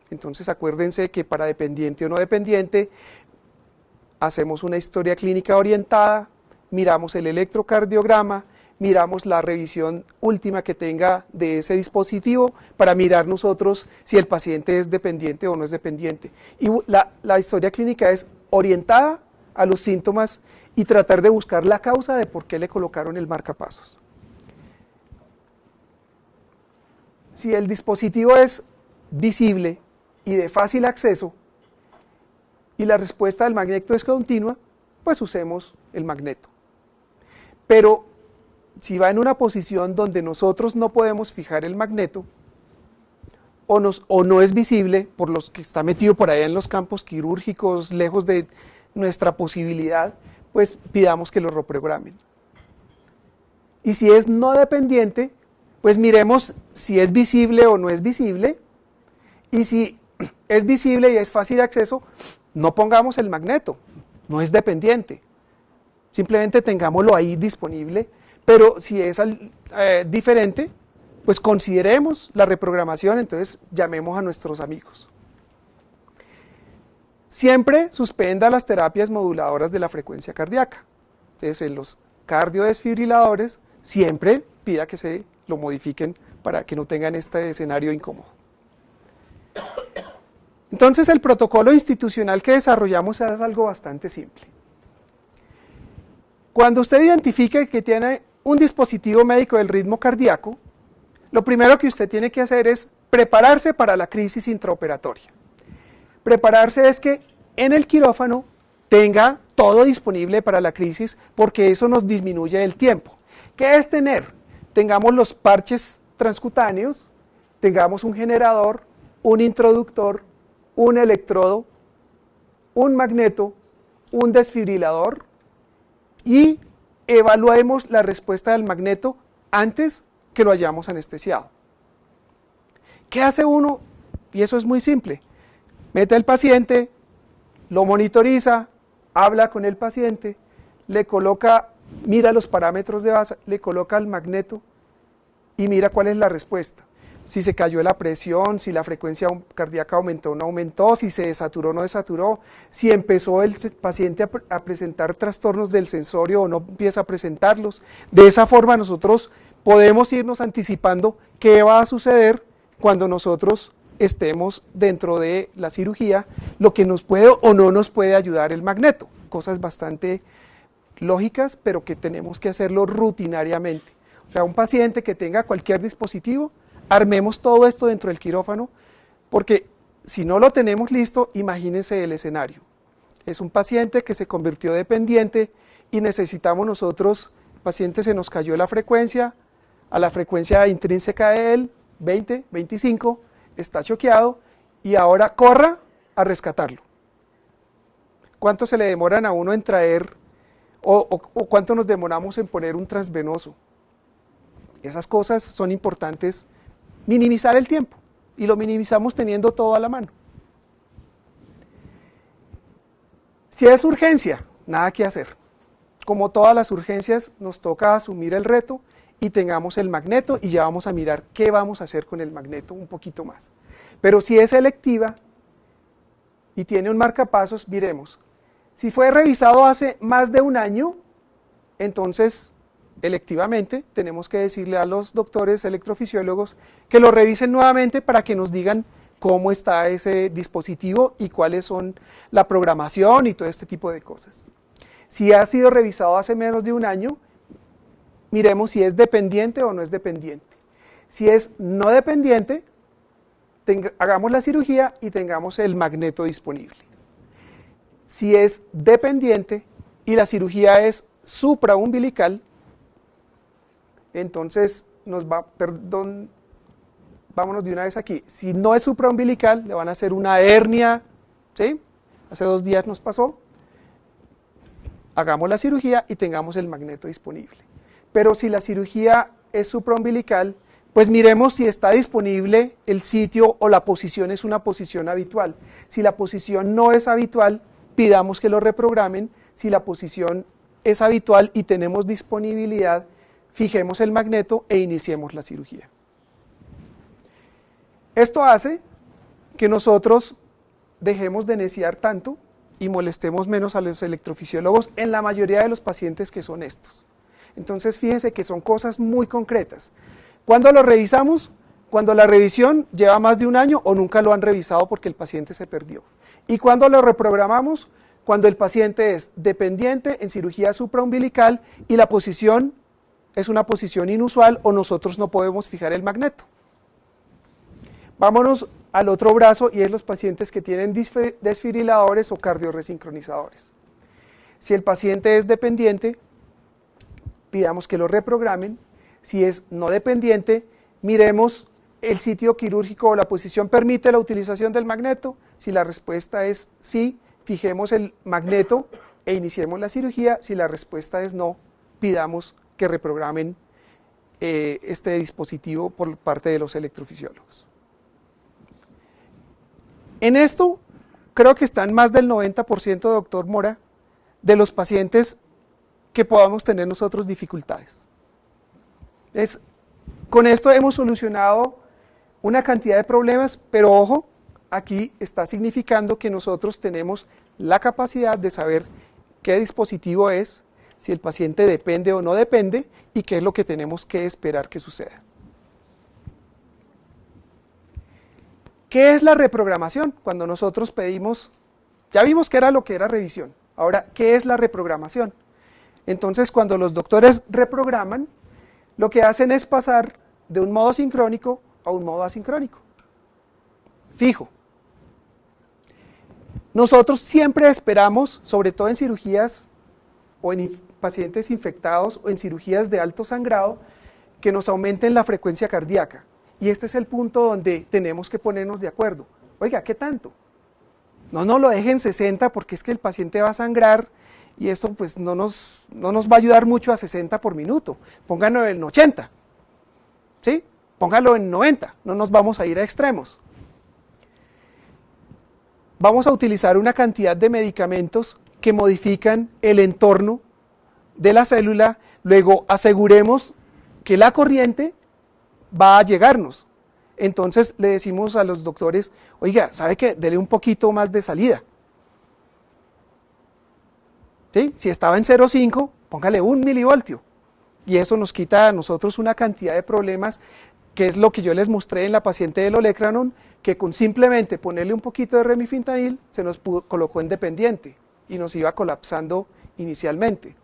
Entonces acuérdense que para dependiente o no dependiente, hacemos una historia clínica orientada, miramos el electrocardiograma, miramos la revisión última que tenga de ese dispositivo para mirar nosotros si el paciente es dependiente o no es dependiente. Y la historia clínica es orientada a los síntomas y tratar de buscar la causa de por qué le colocaron el marcapasos. Si el dispositivo es visible y de fácil acceso y la respuesta del magneto es continua, pues usemos el magneto. Pero si va en una posición donde nosotros no podemos fijar el magneto o no es visible por los que está metido por allá en los campos quirúrgicos, lejos de nuestra posibilidad, pues pidamos que lo reprogramen. Y si es no dependiente, pues miremos si es visible o no es visible, y si es visible y es fácil de acceso, no pongamos el magneto, no es dependiente. Simplemente tengámoslo ahí disponible, pero si es diferente, pues consideremos la reprogramación, entonces llamemos a nuestros amigos. Siempre suspenda las terapias moduladoras de la frecuencia cardíaca. Entonces en los cardiodesfibriladores siempre pida que se lo modifiquen para que no tengan este escenario incómodo. Entonces el protocolo institucional que desarrollamos es algo bastante simple. Cuando usted identifique que tiene un dispositivo médico del ritmo cardíaco, lo primero que usted tiene que hacer es prepararse para la crisis intraoperatoria. Prepararse es que en el quirófano tenga todo disponible para la crisis, porque eso nos disminuye el tiempo. ¿Qué es tener? Tengamos los parches transcutáneos, tengamos un generador, un introductor, un electrodo, un magneto, un desfibrilador, y evaluemos la respuesta del magneto antes que lo hayamos anestesiado. ¿Qué hace uno? Y eso es muy simple. Mete al paciente, lo monitoriza, habla con el paciente, le coloca, mira los parámetros de base, le coloca el magneto y mira cuál es la respuesta. Si se cayó la presión, si la frecuencia cardíaca aumentó o no aumentó, si se desaturó o no desaturó, si empezó el paciente a presentar trastornos del sensorio o no empieza a presentarlos. De esa forma nosotros podemos irnos anticipando qué va a suceder cuando nosotros estemos dentro de la cirugía, lo que nos puede o no nos puede ayudar el magneto. Cosas bastante lógicas, pero que tenemos que hacerlo rutinariamente. O sea, un paciente que tenga cualquier dispositivo, armemos todo esto dentro del quirófano, porque si no lo tenemos listo, imagínense el escenario. Es un paciente que se convirtió dependiente y necesitamos nosotros, el paciente se nos cayó la frecuencia, a la frecuencia intrínseca de él, 20, 25, está choqueado y ahora corra a rescatarlo. ¿Cuánto se le demoran a uno en traer o cuánto nos demoramos en poner un transvenoso? Esas cosas son importantes, minimizar el tiempo, y lo minimizamos teniendo todo a la mano. Si es urgencia, nada que hacer. Como todas las urgencias, nos toca asumir el reto y tengamos el magneto y ya vamos a mirar qué vamos a hacer con el magneto un poquito más. Pero si es selectiva y tiene un marcapasos, miremos. Si fue revisado hace más de un año, entonces electivamente tenemos que decirle a los doctores electrofisiólogos que lo revisen nuevamente para que nos digan cómo está ese dispositivo y cuáles son la programación y todo este tipo de cosas. Si ha sido revisado hace menos de un año, miremos si es dependiente o no es dependiente. Si es no dependiente, hagamos la cirugía y tengamos el magneto disponible. Si es dependiente y la cirugía es supraumbilical, entonces vámonos de una vez aquí. Si no es supraumbilical, le van a hacer una hernia, ¿sí? Hace 2 días nos pasó. Hagamos la cirugía y tengamos el magneto disponible. Pero si la cirugía es supraumbilical, pues miremos si está disponible el sitio o la posición es una posición habitual. Si la posición no es habitual, pidamos que lo reprogramen. Si la posición es habitual y tenemos disponibilidad, fijemos el magneto e iniciemos la cirugía. Esto hace que nosotros dejemos de neciar tanto y molestemos menos a los electrofisiólogos en la mayoría de los pacientes que son estos. Entonces fíjense que son cosas muy concretas. ¿Cuándo lo revisamos? Cuando la revisión lleva más de un año o nunca lo han revisado porque el paciente se perdió. ¿Y cuándo lo reprogramamos? Cuando el paciente es dependiente en cirugía supraumbilical y la posición es una posición inusual o nosotros no podemos fijar el magneto. Vámonos al otro brazo y es los pacientes que tienen desfibriladores o cardioresincronizadores. Si el paciente es dependiente, pidamos que lo reprogramen. Si es no dependiente, miremos el sitio quirúrgico o la posición permite la utilización del magneto. Si la respuesta es sí, fijemos el magneto e iniciemos la cirugía. Si la respuesta es no, pidamos que reprogramen este dispositivo por parte de los electrofisiólogos. En esto, creo que están más del 90%, doctor Mora, de los pacientes que podamos tener nosotros dificultades. Con esto hemos solucionado una cantidad de problemas, pero ojo, aquí está significando que nosotros tenemos la capacidad de saber qué dispositivo es, si el paciente depende o no depende y qué es lo que tenemos que esperar que suceda. ¿Qué es la reprogramación? Cuando nosotros pedimos, ya vimos qué era lo que era revisión, ahora, ¿qué es la reprogramación? Entonces, cuando los doctores reprograman, lo que hacen es pasar de un modo sincrónico a un modo asincrónico, fijo. Nosotros siempre esperamos, sobre todo en cirugías o en pacientes infectados o en cirugías de alto sangrado, que nos aumenten la frecuencia cardíaca. Y este es el punto donde tenemos que ponernos de acuerdo. Oiga, ¿qué tanto? No nos lo dejen 60 porque es que el paciente va a sangrar y esto pues no nos va a ayudar mucho a 60 por minuto. Pónganlo en 80, ¿sí? Póngalo en 90, no nos vamos a ir a extremos. Vamos a utilizar una cantidad de medicamentos que modifican el entorno de la célula, luego aseguremos que la corriente va a llegarnos. Entonces le decimos a los doctores, oiga, ¿sabe qué? Dele un poquito más de salida. ¿Sí? Si estaba en 0,5, póngale 1 milivoltio. Y eso nos quita a nosotros una cantidad de problemas, que es lo que yo les mostré en la paciente del Olecranon, que con simplemente ponerle un poquito de remifentanil se nos colocó en dependiente y nos iba colapsando inicialmente.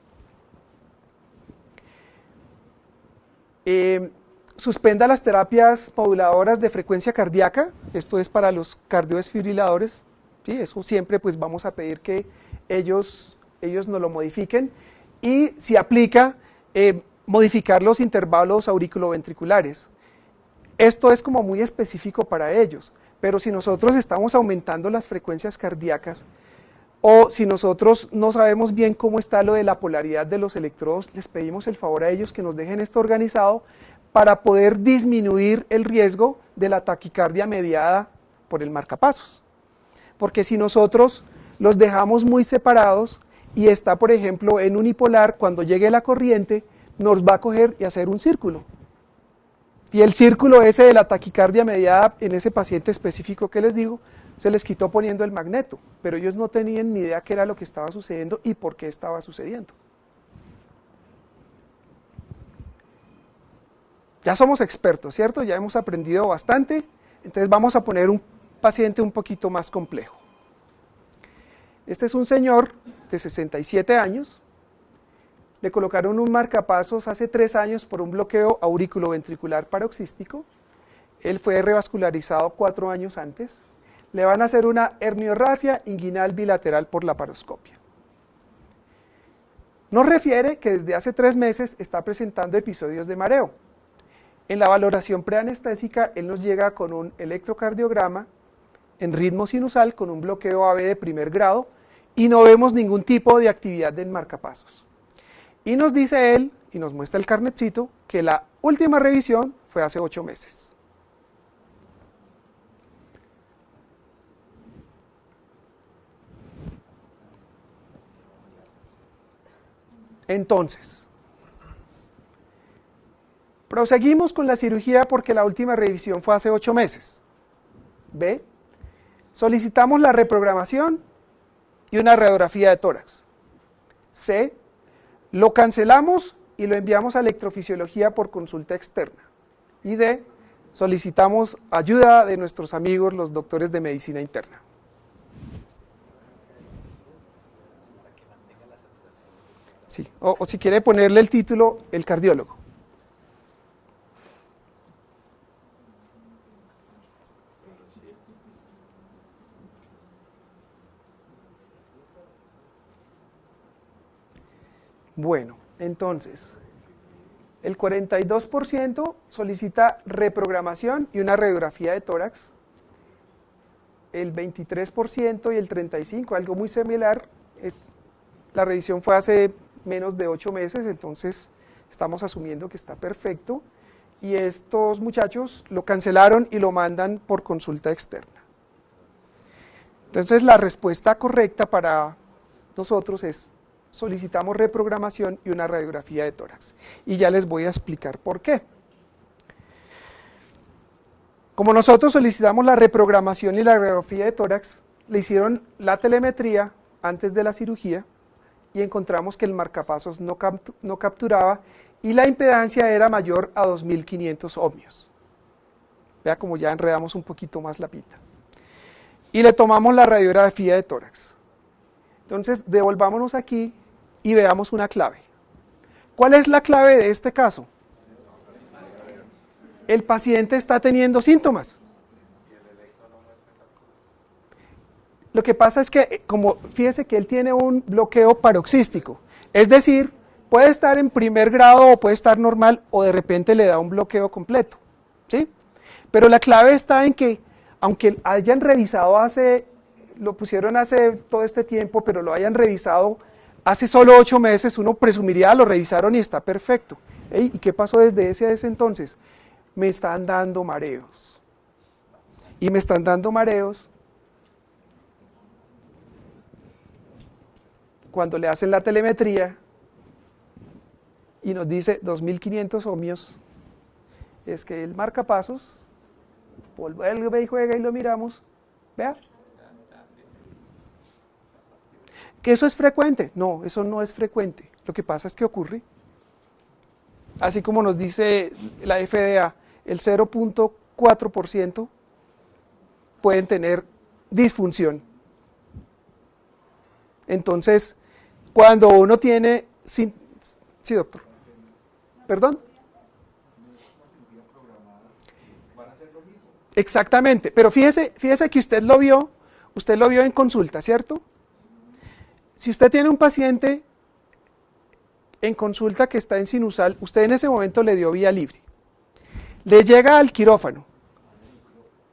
Suspenda las terapias moduladoras de frecuencia cardíaca, esto es para los cardiodesfibriladores, ¿sí? Eso siempre pues vamos a pedir que ellos nos lo modifiquen y si aplica modificar los intervalos auriculoventriculares. Esto es como muy específico para ellos, pero si nosotros estamos aumentando las frecuencias cardíacas o si nosotros no sabemos bien cómo está lo de la polaridad de los electrodos, les pedimos el favor a ellos que nos dejen esto organizado para poder disminuir el riesgo de la taquicardia mediada por el marcapasos. Porque si nosotros los dejamos muy separados y está, por ejemplo, en unipolar, cuando llegue la corriente, nos va a coger y hacer un círculo. Y el círculo ese de la taquicardia mediada en ese paciente específico que les digo, se les quitó poniendo el magneto, pero ellos no tenían ni idea qué era lo que estaba sucediendo y por qué estaba sucediendo. Ya somos expertos, ¿cierto? Ya hemos aprendido bastante, entonces vamos a poner un paciente un poquito más complejo. Este es un señor de 67 años, le colocaron un marcapasos hace 3 años por un bloqueo auriculoventricular paroxístico, él fue revascularizado 4 años antes, le van a hacer una herniorrafia inguinal bilateral por laparoscopia. Nos refiere que desde hace 3 meses está presentando episodios de mareo. En la valoración preanestésica, él nos llega con un electrocardiograma en ritmo sinusal con un bloqueo AB de primer grado y no vemos ningún tipo de actividad del marcapasos. Y nos dice él, y nos muestra el carnetcito, que la última revisión fue hace 8 meses. Entonces, proseguimos con la cirugía porque la última revisión fue hace 8 meses. B. Solicitamos la reprogramación y una radiografía de tórax. C. Lo cancelamos y lo enviamos a electrofisiología por consulta externa. Y D. Solicitamos ayuda de nuestros amigos los doctores de medicina interna. Sí, o si quiere ponerle el título, el cardiólogo. Bueno, entonces, el 42% solicita reprogramación y una radiografía de tórax, el 23% y el 35%, algo muy similar, la revisión fue hace menos de 8 meses, entonces estamos asumiendo que está perfecto, y estos muchachos lo cancelaron y lo mandan por consulta externa. Entonces la respuesta correcta para nosotros es: solicitamos reprogramación y una radiografía de tórax. Y ya les voy a explicar por qué. Como nosotros solicitamos la reprogramación y la radiografía de tórax, le hicieron la telemetría antes de la cirugía y encontramos que el marcapasos no capturaba y la impedancia era mayor a 2500 ohmios. Vea como ya enredamos un poquito más la pita. Y le tomamos la radiografía de tórax. Entonces, devolvámonos aquí y veamos una clave. ¿Cuál es la clave de este caso? El paciente está teniendo síntomas. Lo que pasa es que, fíjese que él tiene un bloqueo paroxístico, es decir, puede estar en primer grado o puede estar normal o de repente le da un bloqueo completo, ¿sí? Pero la clave está en que, aunque hayan revisado lo pusieron hace todo este tiempo, pero lo hayan revisado hace solo 8 meses, uno presumiría lo revisaron y está perfecto. ¿Y qué pasó desde ese entonces? Me están dando mareos. Y me están dando mareos cuando le hacen la telemetría y nos dice 2500 ohmios, es que el marcapasos, vuelve y juega y lo miramos, vea. ¿Que eso es frecuente? No, eso no es frecuente. Lo que pasa es que ocurre. Así como nos dice la FDA, el 0.4% pueden tener disfunción. Entonces, cuando uno tiene... Sí, doctor. ¿Perdón? Exactamente, pero fíjese que usted lo vio en consulta, ¿cierto? Si usted tiene un paciente en consulta que está en sinusal, usted en ese momento le dio vía libre, le llega al quirófano,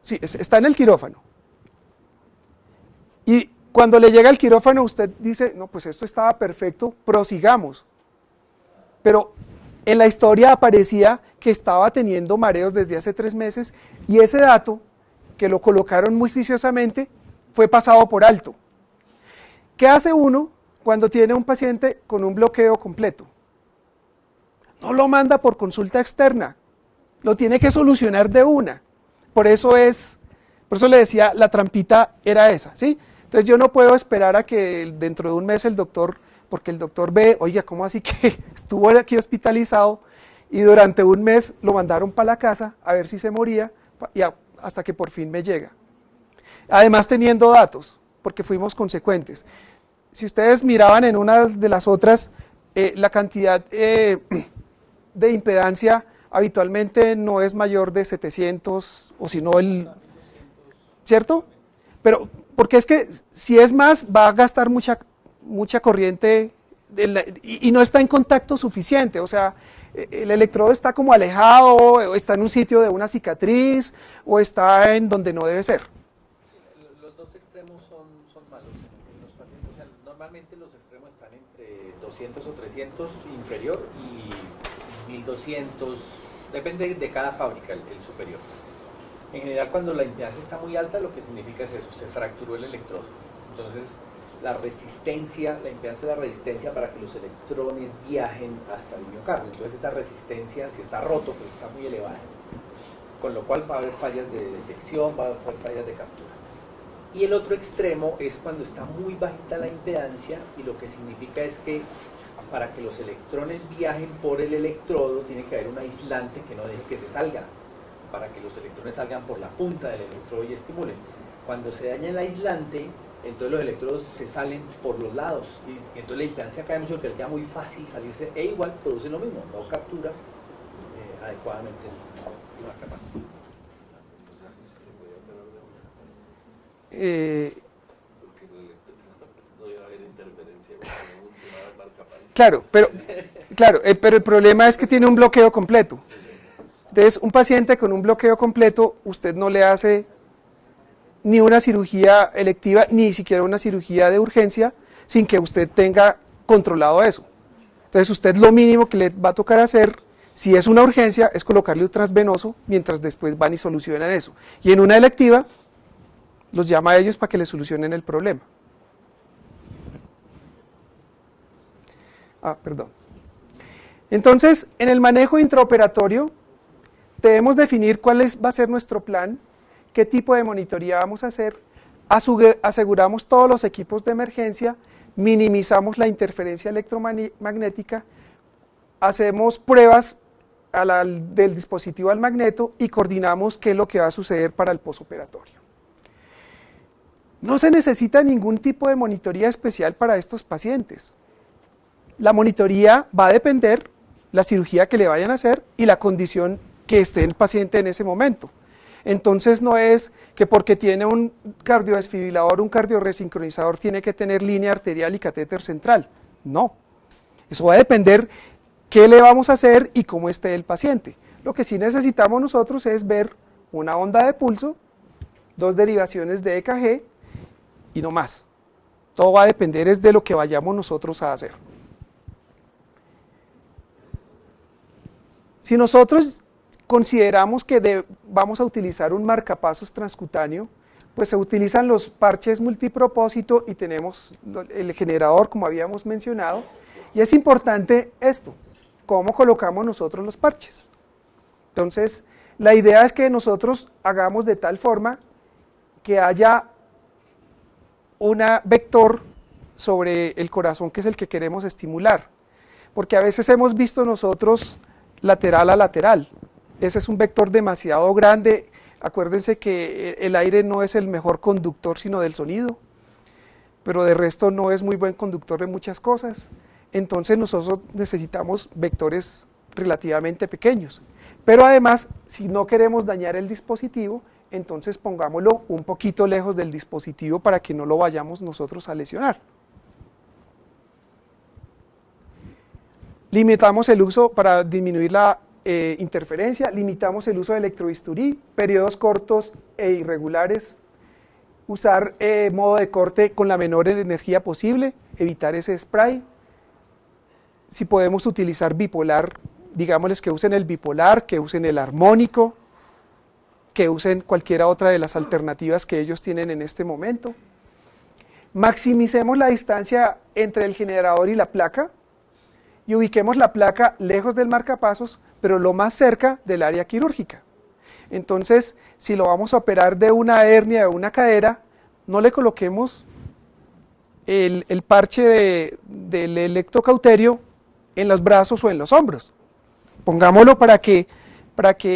sí, está en el quirófano, y cuando le llega al quirófano usted dice, no, pues esto estaba perfecto, prosigamos, pero en la historia aparecía que estaba teniendo mareos desde hace 3 meses, y ese dato, que lo colocaron muy juiciosamente, fue pasado por alto. ¿Qué hace uno cuando tiene un paciente con un bloqueo completo? No lo manda por consulta externa, lo tiene que solucionar de una. Por eso le decía, la trampita era esa, ¿sí? Entonces yo no puedo esperar a que dentro de un mes el doctor, porque el doctor ve, oiga, ¿cómo así que estuvo aquí hospitalizado y durante un mes lo mandaron para la casa a ver si se moría y hasta que por fin me llega? Además teniendo datos, porque fuimos consecuentes. Si ustedes miraban en una de las otras, la cantidad de impedancia habitualmente no es mayor de 700, o si no ¿cierto? Pero, porque es que si es más, va a gastar mucha corriente y no está en contacto suficiente, o sea, el electrodo está como alejado, o está en un sitio de una cicatriz, o está en donde no debe ser. Los dos extremos son malos en los pacientes. O sea, normalmente los extremos están entre 200 o 300 inferior y 1200, depende de cada fábrica, el superior. En general, cuando la impedancia está muy alta, lo que significa es eso, se fracturó el electrodo. Entonces, la impedancia es la resistencia para que los electrones viajen hasta el miocardio. Entonces, esa resistencia, si está roto, pues está muy elevada. Con lo cual va a haber fallas de detección, va a haber fallas de captura. Y el otro extremo es cuando está muy bajita la impedancia, y lo que significa es que para que los electrones viajen por el electrodo tiene que haber un aislante que no deje que se salga, para que los electrones salgan por la punta del electrodo y estimulen. Cuando se daña el aislante, entonces los electrodos se salen por los lados, y entonces la impedancia cae mucho porque queda muy fácil salirse, e igual producen lo mismo, no captura adecuadamente el marcapaso. Claro, pero el problema es que tiene un bloqueo completo. Entonces, un paciente con un bloqueo completo, usted no le hace ni una cirugía electiva, ni siquiera una cirugía de urgencia, sin que usted tenga controlado eso. Entonces, usted lo mínimo que le va a tocar hacer, si es una urgencia, es colocarle un transvenoso, mientras después van y solucionan eso. Y en una electiva, los llama a ellos para que le solucionen el problema. Perdón. Entonces, en el manejo intraoperatorio, debemos definir cuál va a ser nuestro plan, qué tipo de monitoría vamos a hacer, aseguramos todos los equipos de emergencia, minimizamos la interferencia electromagnética, hacemos pruebas del dispositivo al magneto y coordinamos qué es lo que va a suceder para el posoperatorio. No se necesita ningún tipo de monitoría especial para estos pacientes. La monitoría va a depender la cirugía que le vayan a hacer y la condición que esté el paciente en ese momento. Entonces no es que porque tiene un cardiodesfibrilador, un cardioresincronizador, tiene que tener línea arterial y catéter central. No. Eso va a depender qué le vamos a hacer y cómo esté el paciente. Lo que sí necesitamos nosotros es ver una onda de pulso, 2 derivaciones de EKG y no más. Todo va a depender de lo que vayamos nosotros a hacer. Si nosotros consideramos que vamos a utilizar un marcapasos transcutáneo, pues se utilizan los parches multipropósito y tenemos el generador, como habíamos mencionado, y es importante esto, cómo colocamos nosotros los parches. Entonces, la idea es que nosotros hagamos de tal forma que haya un vector sobre el corazón, que es el que queremos estimular, porque a veces hemos visto nosotros lateral a lateral. Ese es un vector demasiado grande. Acuérdense que el aire no es el mejor conductor sino del sonido, pero de resto no es muy buen conductor de muchas cosas. Entonces nosotros necesitamos vectores relativamente pequeños. Pero además, si no queremos dañar el dispositivo, entonces pongámoslo un poquito lejos del dispositivo para que no lo vayamos nosotros a lesionar. Limitamos el uso para disminuir la interferencia, limitamos el uso de electrobisturí, periodos cortos e irregulares, usar modo de corte con la menor energía posible, evitar ese spray. Si podemos utilizar bipolar, digámosles que usen el bipolar, que usen el armónico, que usen cualquiera otra de las alternativas que ellos tienen en este momento. Maximicemos la distancia entre el generador y la placa y ubiquemos la placa lejos del marcapasos, pero lo más cerca del área quirúrgica. Entonces, si lo vamos a operar de una hernia de una cadera, no le coloquemos el parche del electrocauterio en los brazos o en los hombros. Pongámoslo para que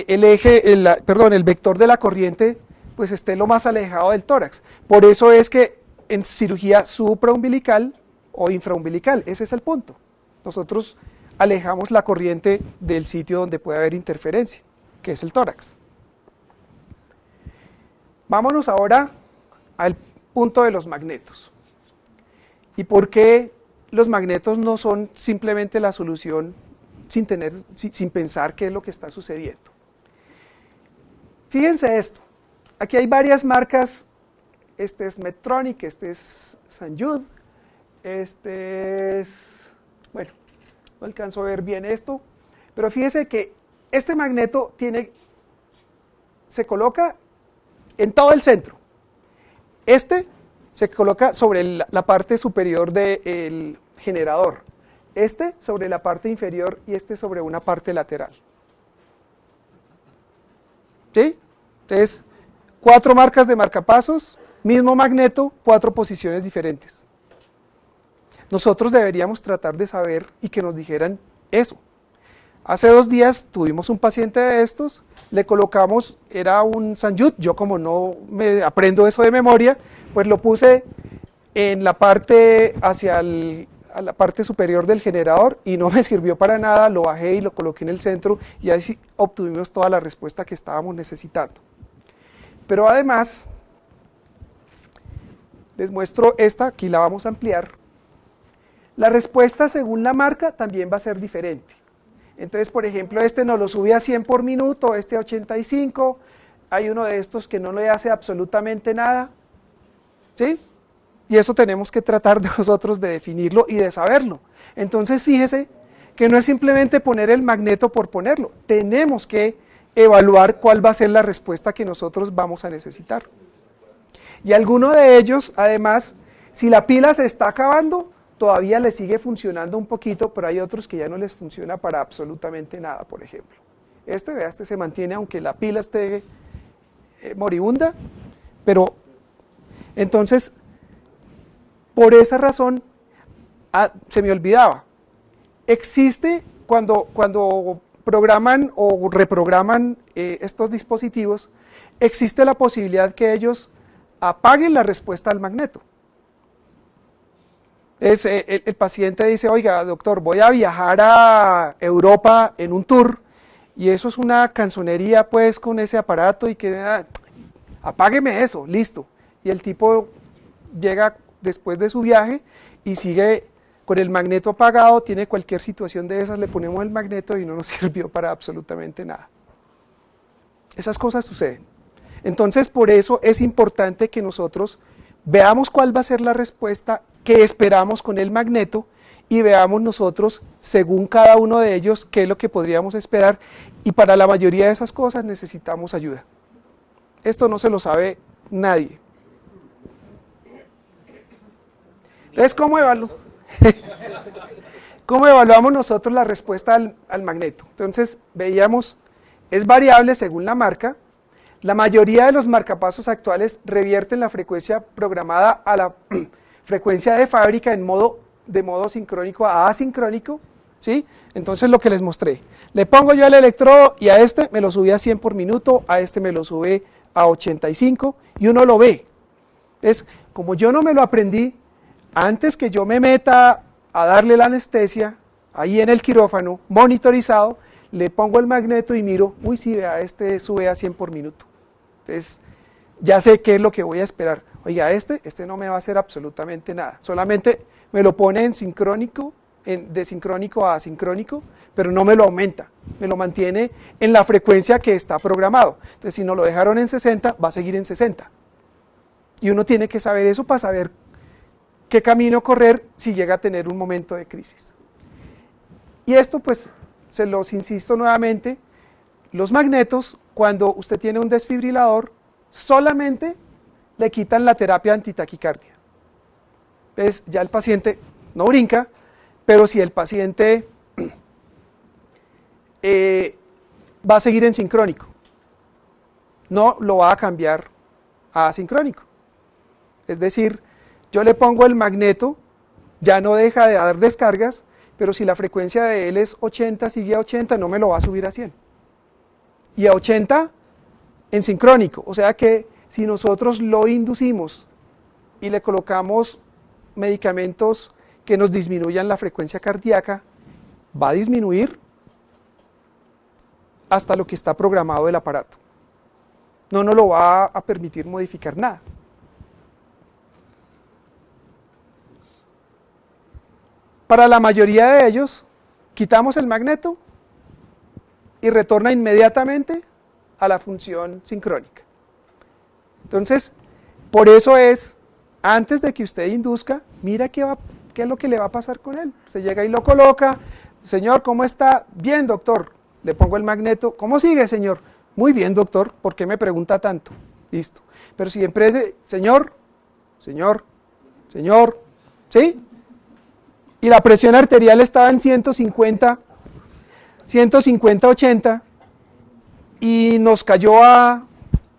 el vector de la corriente pues esté lo más alejado del tórax. Por eso es que en cirugía supraumbilical o infraumbilical, ese es el punto. Nosotros alejamos la corriente del sitio donde puede haber interferencia, que es el tórax. Vámonos ahora al punto de los magnetos. ¿Y por qué los magnetos no son simplemente la solución sin pensar qué es lo que está sucediendo? Fíjense esto. Aquí hay varias marcas. Este es Medtronic, este es Sanjud, este es... Bueno, no alcanzo a ver bien esto, pero fíjense que este magneto se coloca en todo el centro. Este se coloca sobre la parte superior del generador, este sobre la parte inferior y este sobre una parte lateral. ¿Sí? Entonces, 4 marcas de marcapasos, mismo magneto, 4 posiciones diferentes. Nosotros deberíamos tratar de saber y que nos dijeran eso. Hace 2 días tuvimos un paciente de estos, le colocamos, era un Sanjud, yo como no me aprendo eso de memoria, pues lo puse en la parte a la parte superior del generador y no me sirvió para nada, lo bajé y lo coloqué en el centro y ahí sí obtuvimos toda la respuesta que estábamos necesitando. Pero además, les muestro esta, aquí la vamos a ampliar. La respuesta según la marca también va a ser diferente. Entonces, por ejemplo, este nos lo sube a 100 por minuto, este a 85, hay uno de estos que no le hace absolutamente nada, ¿sí? Y eso tenemos que tratar de nosotros de definirlo y de saberlo. Entonces, fíjese que no es simplemente poner el magneto por ponerlo, tenemos que evaluar cuál va a ser la respuesta que nosotros vamos a necesitar. Y alguno de ellos, además, si la pila se está acabando, todavía les sigue funcionando un poquito, pero hay otros que ya no les funciona para absolutamente nada, por ejemplo. Este se mantiene aunque la pila esté moribunda, pero entonces, por esa razón, se me olvidaba, existe cuando programan o reprograman estos dispositivos, existe la posibilidad que ellos apaguen la respuesta al magneto. El paciente dice, oiga, doctor, voy a viajar a Europa en un tour y eso es una canzonería pues con ese aparato y que apágueme eso, listo. Y el tipo llega después de su viaje y sigue con el magneto apagado, tiene cualquier situación de esas, le ponemos el magneto y no nos sirvió para absolutamente nada. Esas cosas suceden. Entonces, por eso es importante que nosotros veamos cuál va a ser la respuesta que esperamos con el magneto y veamos nosotros, según cada uno de ellos, qué es lo que podríamos esperar. Y para la mayoría de esas cosas necesitamos ayuda. Esto no se lo sabe nadie. Entonces, ¿cómo evaluamos nosotros la respuesta al magneto? Entonces, veíamos, es variable según la marca. La mayoría de los marcapasos actuales revierten la frecuencia programada a la frecuencia de fábrica de modo sincrónico a asincrónico, ¿sí? Entonces lo que les mostré, le pongo yo el electrodo y a este me lo sube a 100 por minuto, a este me lo sube a 85 y uno lo ve. Es como yo no me lo aprendí, antes que yo me meta a darle la anestesia, ahí en el quirófano, monitorizado, le pongo el magneto y miro, uy sí, vea, este sube a 100 por minuto. Entonces, ya sé qué es lo que voy a esperar. Oiga, este no me va a hacer absolutamente nada. Solamente me lo pone en sincrónico de sincrónico a asincrónico, pero no me lo aumenta, me lo mantiene en la frecuencia que está programado. Entonces, si no lo dejaron en 60, va a seguir en 60. Y uno tiene que saber eso para saber qué camino correr si llega a tener un momento de crisis. Y esto, pues, se los insisto nuevamente, los magnetos, cuando usted tiene un desfibrilador, solamente le quitan la terapia antitaquicardia. Entonces, ya el paciente no brinca, pero si el paciente va a seguir en sincrónico, no lo va a cambiar a asincrónico. Es decir, yo le pongo el magneto, ya no deja de dar descargas, pero si la frecuencia de él es 80, sigue a 80, no me lo va a subir a 100. Y a 80 en sincrónico, o sea que si nosotros lo inducimos y le colocamos medicamentos que nos disminuyan la frecuencia cardíaca, va a disminuir hasta lo que está programado del aparato. No nos lo va a permitir modificar nada. Para la mayoría de ellos, quitamos el magneto y retorna inmediatamente a la función sincrónica. Entonces, por eso es, antes de que usted induzca, mira qué es lo que le va a pasar con él. Se llega y lo coloca, señor, ¿cómo está? Bien, doctor. Le pongo el magneto, ¿cómo sigue, señor? Muy bien, doctor, ¿por qué me pregunta tanto? Listo. Pero siempre es, señor, señor, señor, ¿sí? Y la presión arterial estaba en 150, 80, y nos cayó a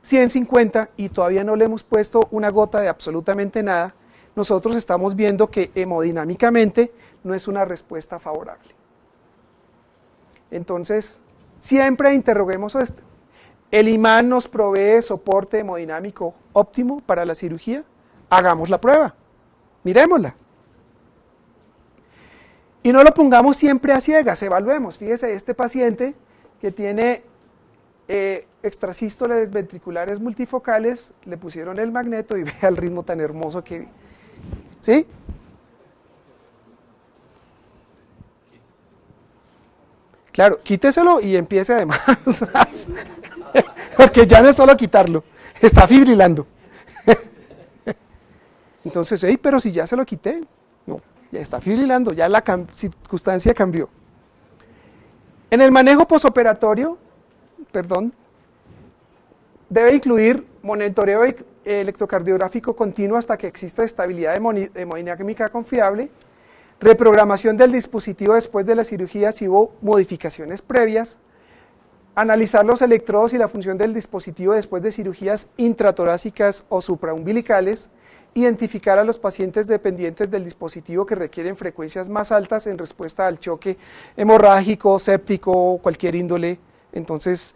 150 y todavía no le hemos puesto una gota de absolutamente nada. Nosotros estamos viendo que hemodinámicamente no es una respuesta favorable. Entonces, siempre interroguemos esto. ¿El imán nos provee soporte hemodinámico óptimo para la cirugía? Hagamos la prueba, miremosla. Y no lo pongamos siempre a ciegas, evaluemos. Fíjese, este paciente que tiene extrasístoles ventriculares multifocales, le pusieron el magneto y vea el ritmo tan hermoso que... ¿Sí? Claro, quíteselo y empiece además, porque ya no es solo quitarlo, está fibrilando. Entonces, pero si ya se lo quité, no, ya está fibrilando, ya la circunstancia cambió. En el manejo posoperatorio, debe incluir monitoreo electrocardiográfico continuo hasta que exista estabilidad hemodinámica confiable, reprogramación del dispositivo después de la cirugía si hubo modificaciones previas, analizar los electrodos y la función del dispositivo después de cirugías intratorácicas o supraumbilicales, identificar a los pacientes dependientes del dispositivo que requieren frecuencias más altas en respuesta al choque hemorrágico, séptico, cualquier índole. Entonces,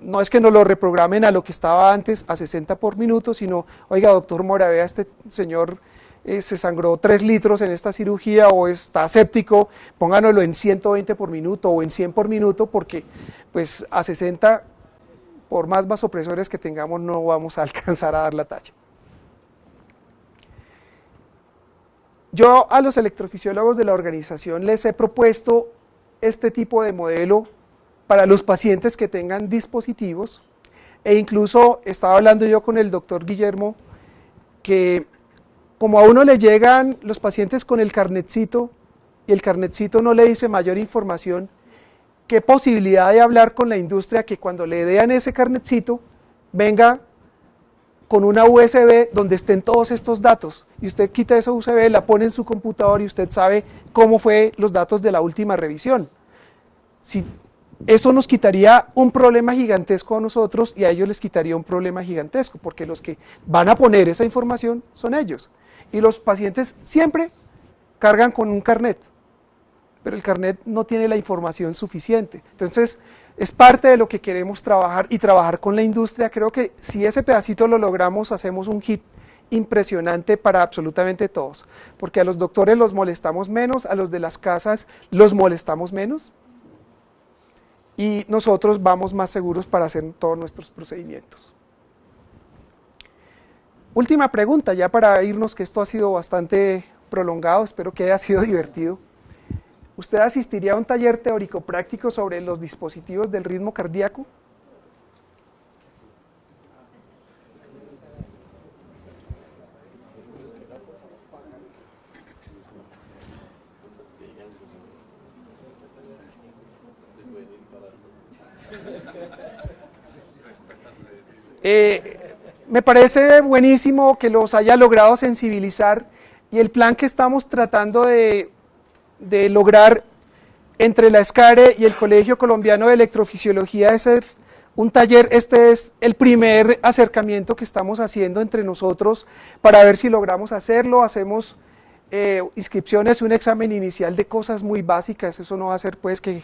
no es que nos lo reprogramen a lo que estaba antes, a 60 por minuto, sino, oiga, doctor Mora, vea, este señor se sangró 3 litros en esta cirugía o está séptico, pónganoslo en 120 por minuto o en 100 por minuto, porque pues a 60, por más vasopresores que tengamos, no vamos a alcanzar a dar la talla. Yo a los electrofisiólogos de la organización les he propuesto este tipo de modelo para los pacientes que tengan dispositivos, e incluso estaba hablando yo con el doctor Guillermo, que como a uno le llegan los pacientes con el carnetcito, y el carnetcito no le dice mayor información, ¿qué posibilidad de hablar con la industria que cuando le den ese carnetcito, venga con una USB donde estén todos estos datos, y usted quita esa USB, la pone en su computador y usted sabe cómo fue los datos de la última revisión? Si eso nos quitaría un problema gigantesco a nosotros y a ellos les quitaría un problema gigantesco, porque los que van a poner esa información son ellos. Y los pacientes siempre cargan con un carnet, pero el carnet no tiene la información suficiente. Entonces, es parte de lo que queremos trabajar y trabajar con la industria. Creo que si ese pedacito lo logramos, hacemos un hit impresionante para absolutamente todos, porque a los doctores los molestamos menos, a los de las casas los molestamos menos, y nosotros vamos más seguros para hacer todos nuestros procedimientos. Última pregunta, ya para irnos, que esto ha sido bastante prolongado, espero que haya sido divertido. ¿usted asistiría a un taller teórico práctico sobre los dispositivos del ritmo cardíaco? Me parece buenísimo que los haya logrado sensibilizar, y el plan que estamos tratando de lograr entre la SCARE y el Colegio Colombiano de Electrofisiología es un taller. Este es el primer acercamiento que estamos haciendo entre nosotros para ver si logramos hacerlo. Hacemos inscripciones y un examen inicial de cosas muy básicas. Eso no va a ser pues que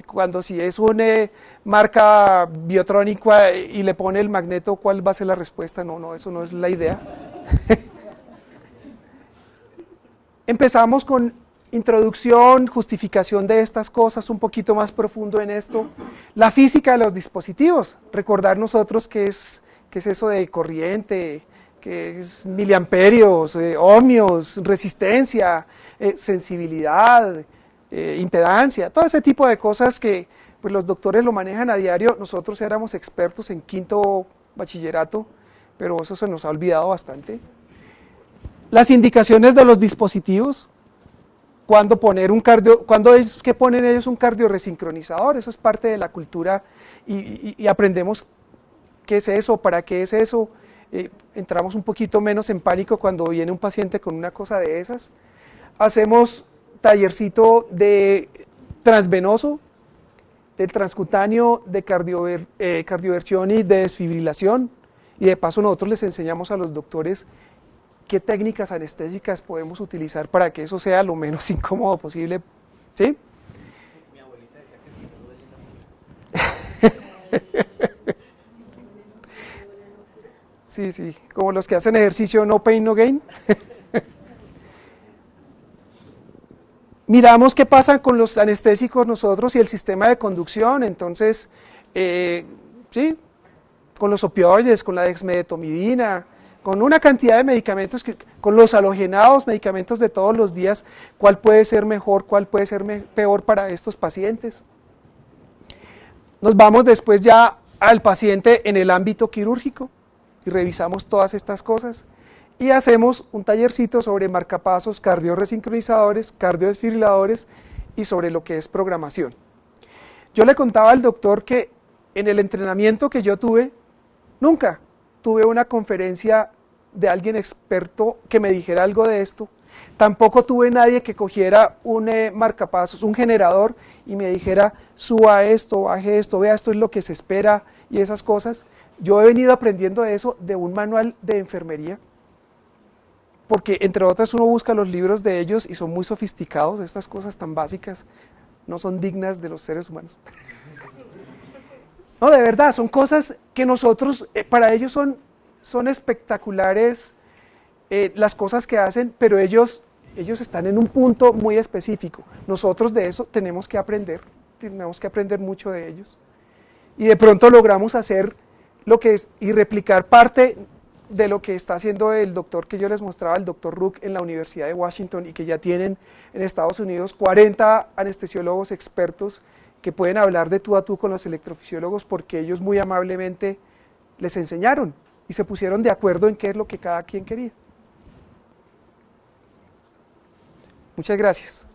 cuando si es una marca biotrónica y le pone el magneto, ¿cuál va a ser la respuesta? No, eso no es la idea. Empezamos con introducción, justificación de estas cosas, un poquito más profundo en esto. La física de los dispositivos, recordar nosotros qué es eso de corriente, qué es miliamperios, ohmios, resistencia, sensibilidad, impedancia, todo ese tipo de cosas que pues, los doctores lo manejan a diario. Nosotros éramos expertos en quinto bachillerato, pero eso se nos ha olvidado bastante. Las indicaciones de los dispositivos, cuándo es que ponen ellos un cardioresincronizador, eso es parte de la cultura, y aprendemos qué es eso, para qué es eso. Entramos un poquito menos en pánico cuando viene un paciente con una cosa de esas. Hacemos tallercito de transvenoso, del transcutáneo, de cardioversión y de desfibrilación, y de paso nosotros les enseñamos a los doctores qué técnicas anestésicas podemos utilizar para que eso sea lo menos incómodo posible. ¿Sí? Mi abuelita decía que sí, no duele la Sí, como los que hacen ejercicio no pain, no gain. Miramos qué pasa con los anestésicos nosotros y el sistema de conducción. Entonces, sí, con los opioides, con la dexmedetomidina, con una cantidad de medicamentos, con los halogenados, medicamentos de todos los días, cuál puede ser mejor, cuál puede ser peor para estos pacientes. Nos vamos después ya al paciente en el ámbito quirúrgico y revisamos todas estas cosas y hacemos un tallercito sobre marcapasos, cardioresincronizadores, cardiodesfibriladores y sobre lo que es programación. Yo le contaba al doctor que en el entrenamiento que yo tuve, nunca tuve una conferencia de alguien experto que me dijera algo de esto. Tampoco tuve nadie que cogiera un marcapasos, un generador, y me dijera, suba esto, baje esto, vea, esto es lo que se espera y esas cosas. Yo he venido aprendiendo eso de un manual de enfermería, porque entre otras uno busca los libros de ellos y son muy sofisticados. Estas cosas tan básicas no son dignas de los seres humanos. No, de verdad, son cosas que nosotros, para ellos son espectaculares las cosas que hacen, pero ellos están en un punto muy específico. Nosotros de eso tenemos que aprender mucho de ellos. Y de pronto logramos hacer lo que es, y replicar parte de lo que está haciendo el doctor que yo les mostraba, el doctor Rook en la Universidad de Washington, y que ya tienen en Estados Unidos 40 anestesiólogos expertos que pueden hablar de tú a tú con los electrofisiólogos, porque ellos muy amablemente les enseñaron y se pusieron de acuerdo en qué es lo que cada quien quería. Muchas gracias.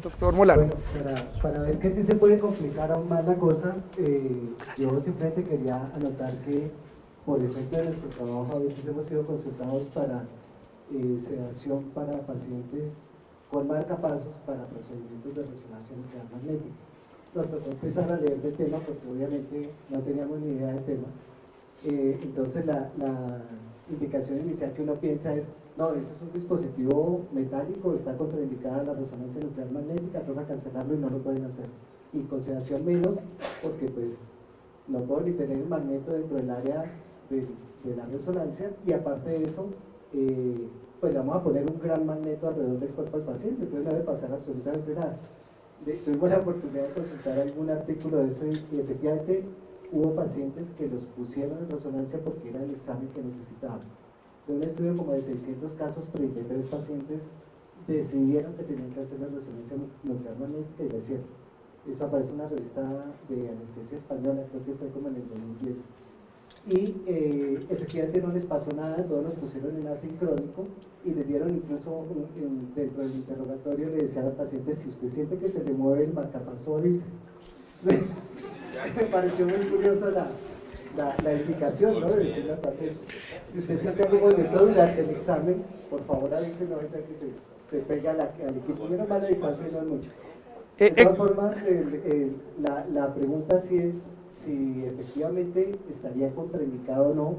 Doctor Molano. Bueno, para ver que sí se puede complicar aún más la cosa, yo simplemente quería anotar que por efecto de nuestro trabajo a veces hemos sido consultados para sedación para pacientes con marcapasos para procedimientos de resonancia nuclear magnética. Nos tocó empezar a leer del tema porque obviamente no teníamos ni idea del tema. Entonces la indicación inicial que uno piensa es, no, eso es un dispositivo metálico, está contraindicada la resonancia nuclear magnética, toca cancelarlo y no lo pueden hacer. Y con sedación menos, porque pues no puedo ni tener el magneto dentro del área de la resonancia, y aparte de eso, pues vamos a poner un gran magneto alrededor del cuerpo del paciente, entonces no debe pasar absolutamente nada. Tuvimos la oportunidad de consultar algún artículo de eso y efectivamente hubo pacientes que los pusieron en resonancia porque era el examen que necesitaban. De un estudio como de 600 casos, 33 pacientes decidieron que tenían que hacer la resonancia nuclear magnética y lo hicieron. Eso aparece en una revista de anestesia española, creo que fue como en el 2010. Y efectivamente no les pasó nada, todos los pusieron en asincrónico y les dieron incluso dentro del interrogatorio, le decían al paciente, si usted siente que se le mueve el marcapaso, avise. Me pareció muy curioso la indicación, ¿no?, de decirle al paciente, si usted siente algún movimiento durante el examen, por favor avise, no avise que se pega al equipo. Menos mal la distancia no es mucho. De todas formas, la pregunta sí es si efectivamente estaría contraindicado o no,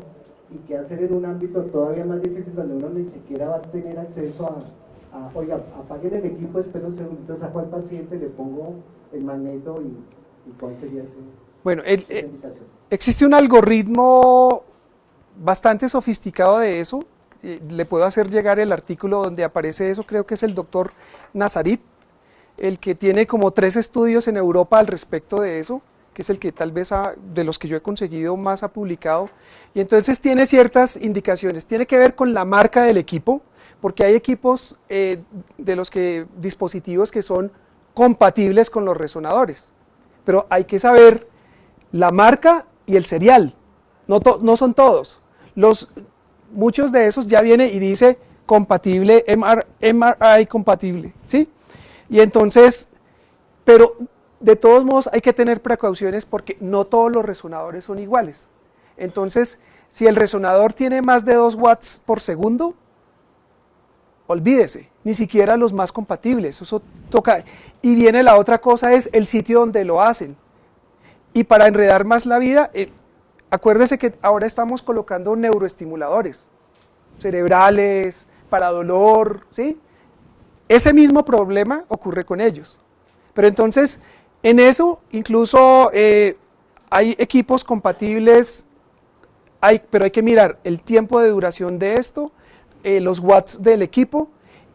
y qué hacer en un ámbito todavía más difícil donde uno ni siquiera va a tener acceso oiga, apaguen el equipo, espera un segundito, saco al paciente, le pongo el magneto y cuál sería esa indicación. Existe un algoritmo bastante sofisticado de eso, le puedo hacer llegar el artículo donde aparece eso, creo que es el doctor Nazarit, el que tiene como 3 estudios en Europa al respecto de eso, que es el que tal vez de los que yo he conseguido más ha publicado, y entonces tiene ciertas indicaciones, tiene que ver con la marca del equipo, porque hay equipos dispositivos que son compatibles con los resonadores, pero hay que saber la marca y el serial, no son todos, muchos de esos ya viene y dice compatible, MRI compatible, ¿sí? Y entonces, pero de todos modos hay que tener precauciones porque no todos los resonadores son iguales. Entonces, si el resonador tiene más de 2 watts por segundo, olvídese, ni siquiera los más compatibles, eso toca. Y viene la otra cosa, es el sitio donde lo hacen. Y para enredar más la vida, acuérdese que ahora estamos colocando neuroestimuladores cerebrales, para dolor, ¿sí? Ese mismo problema ocurre con ellos. Pero entonces, en eso, incluso hay equipos compatibles, pero hay que mirar el tiempo de duración de esto, los watts del equipo,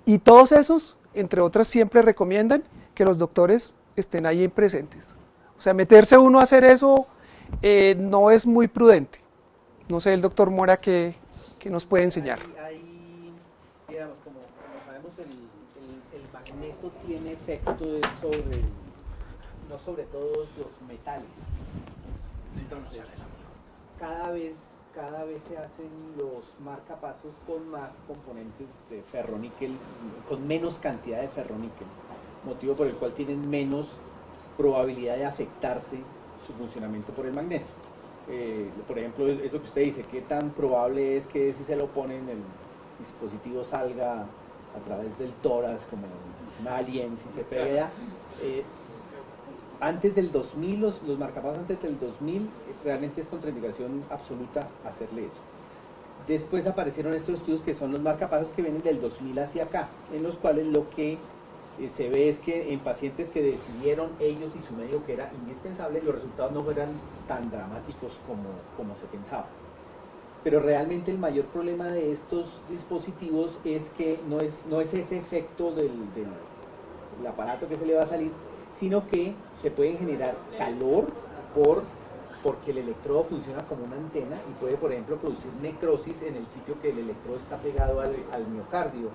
y todos esos, entre otras, siempre recomiendan que los doctores estén ahí presentes. O sea, meterse uno a hacer eso no es muy prudente. No sé, el doctor Mora, ¿qué nos puede enseñar? Digamos, como sabemos, el magneto tiene efecto no sobre todos los metales. Entonces, cada vez se hacen los marcapasos con más componentes de ferroníquel, con menos cantidad de ferroníquel, motivo por el cual tienen menos probabilidad de afectarse su funcionamiento por el magneto. Por ejemplo, eso que usted dice, ¿qué tan probable es que si se lo ponen el dispositivo salga a través del tórax como un alien, si se pega? Antes del 2000, los marcapasos antes del 2000, realmente es contraindicación absoluta hacerle eso. Después aparecieron estos estudios que son los marcapasos que vienen del 2000 hacia acá, en los cuales lo que se ve es que en pacientes que decidieron ellos y su médico que era indispensable, los resultados no fueran tan dramáticos como se pensaba. Pero realmente el mayor problema de estos dispositivos es que no es ese efecto del aparato que se le va a salir, sino que se puede generar calor porque el electrodo funciona como una antena y puede, por ejemplo, producir necrosis en el sitio que el electrodo está pegado al miocardio.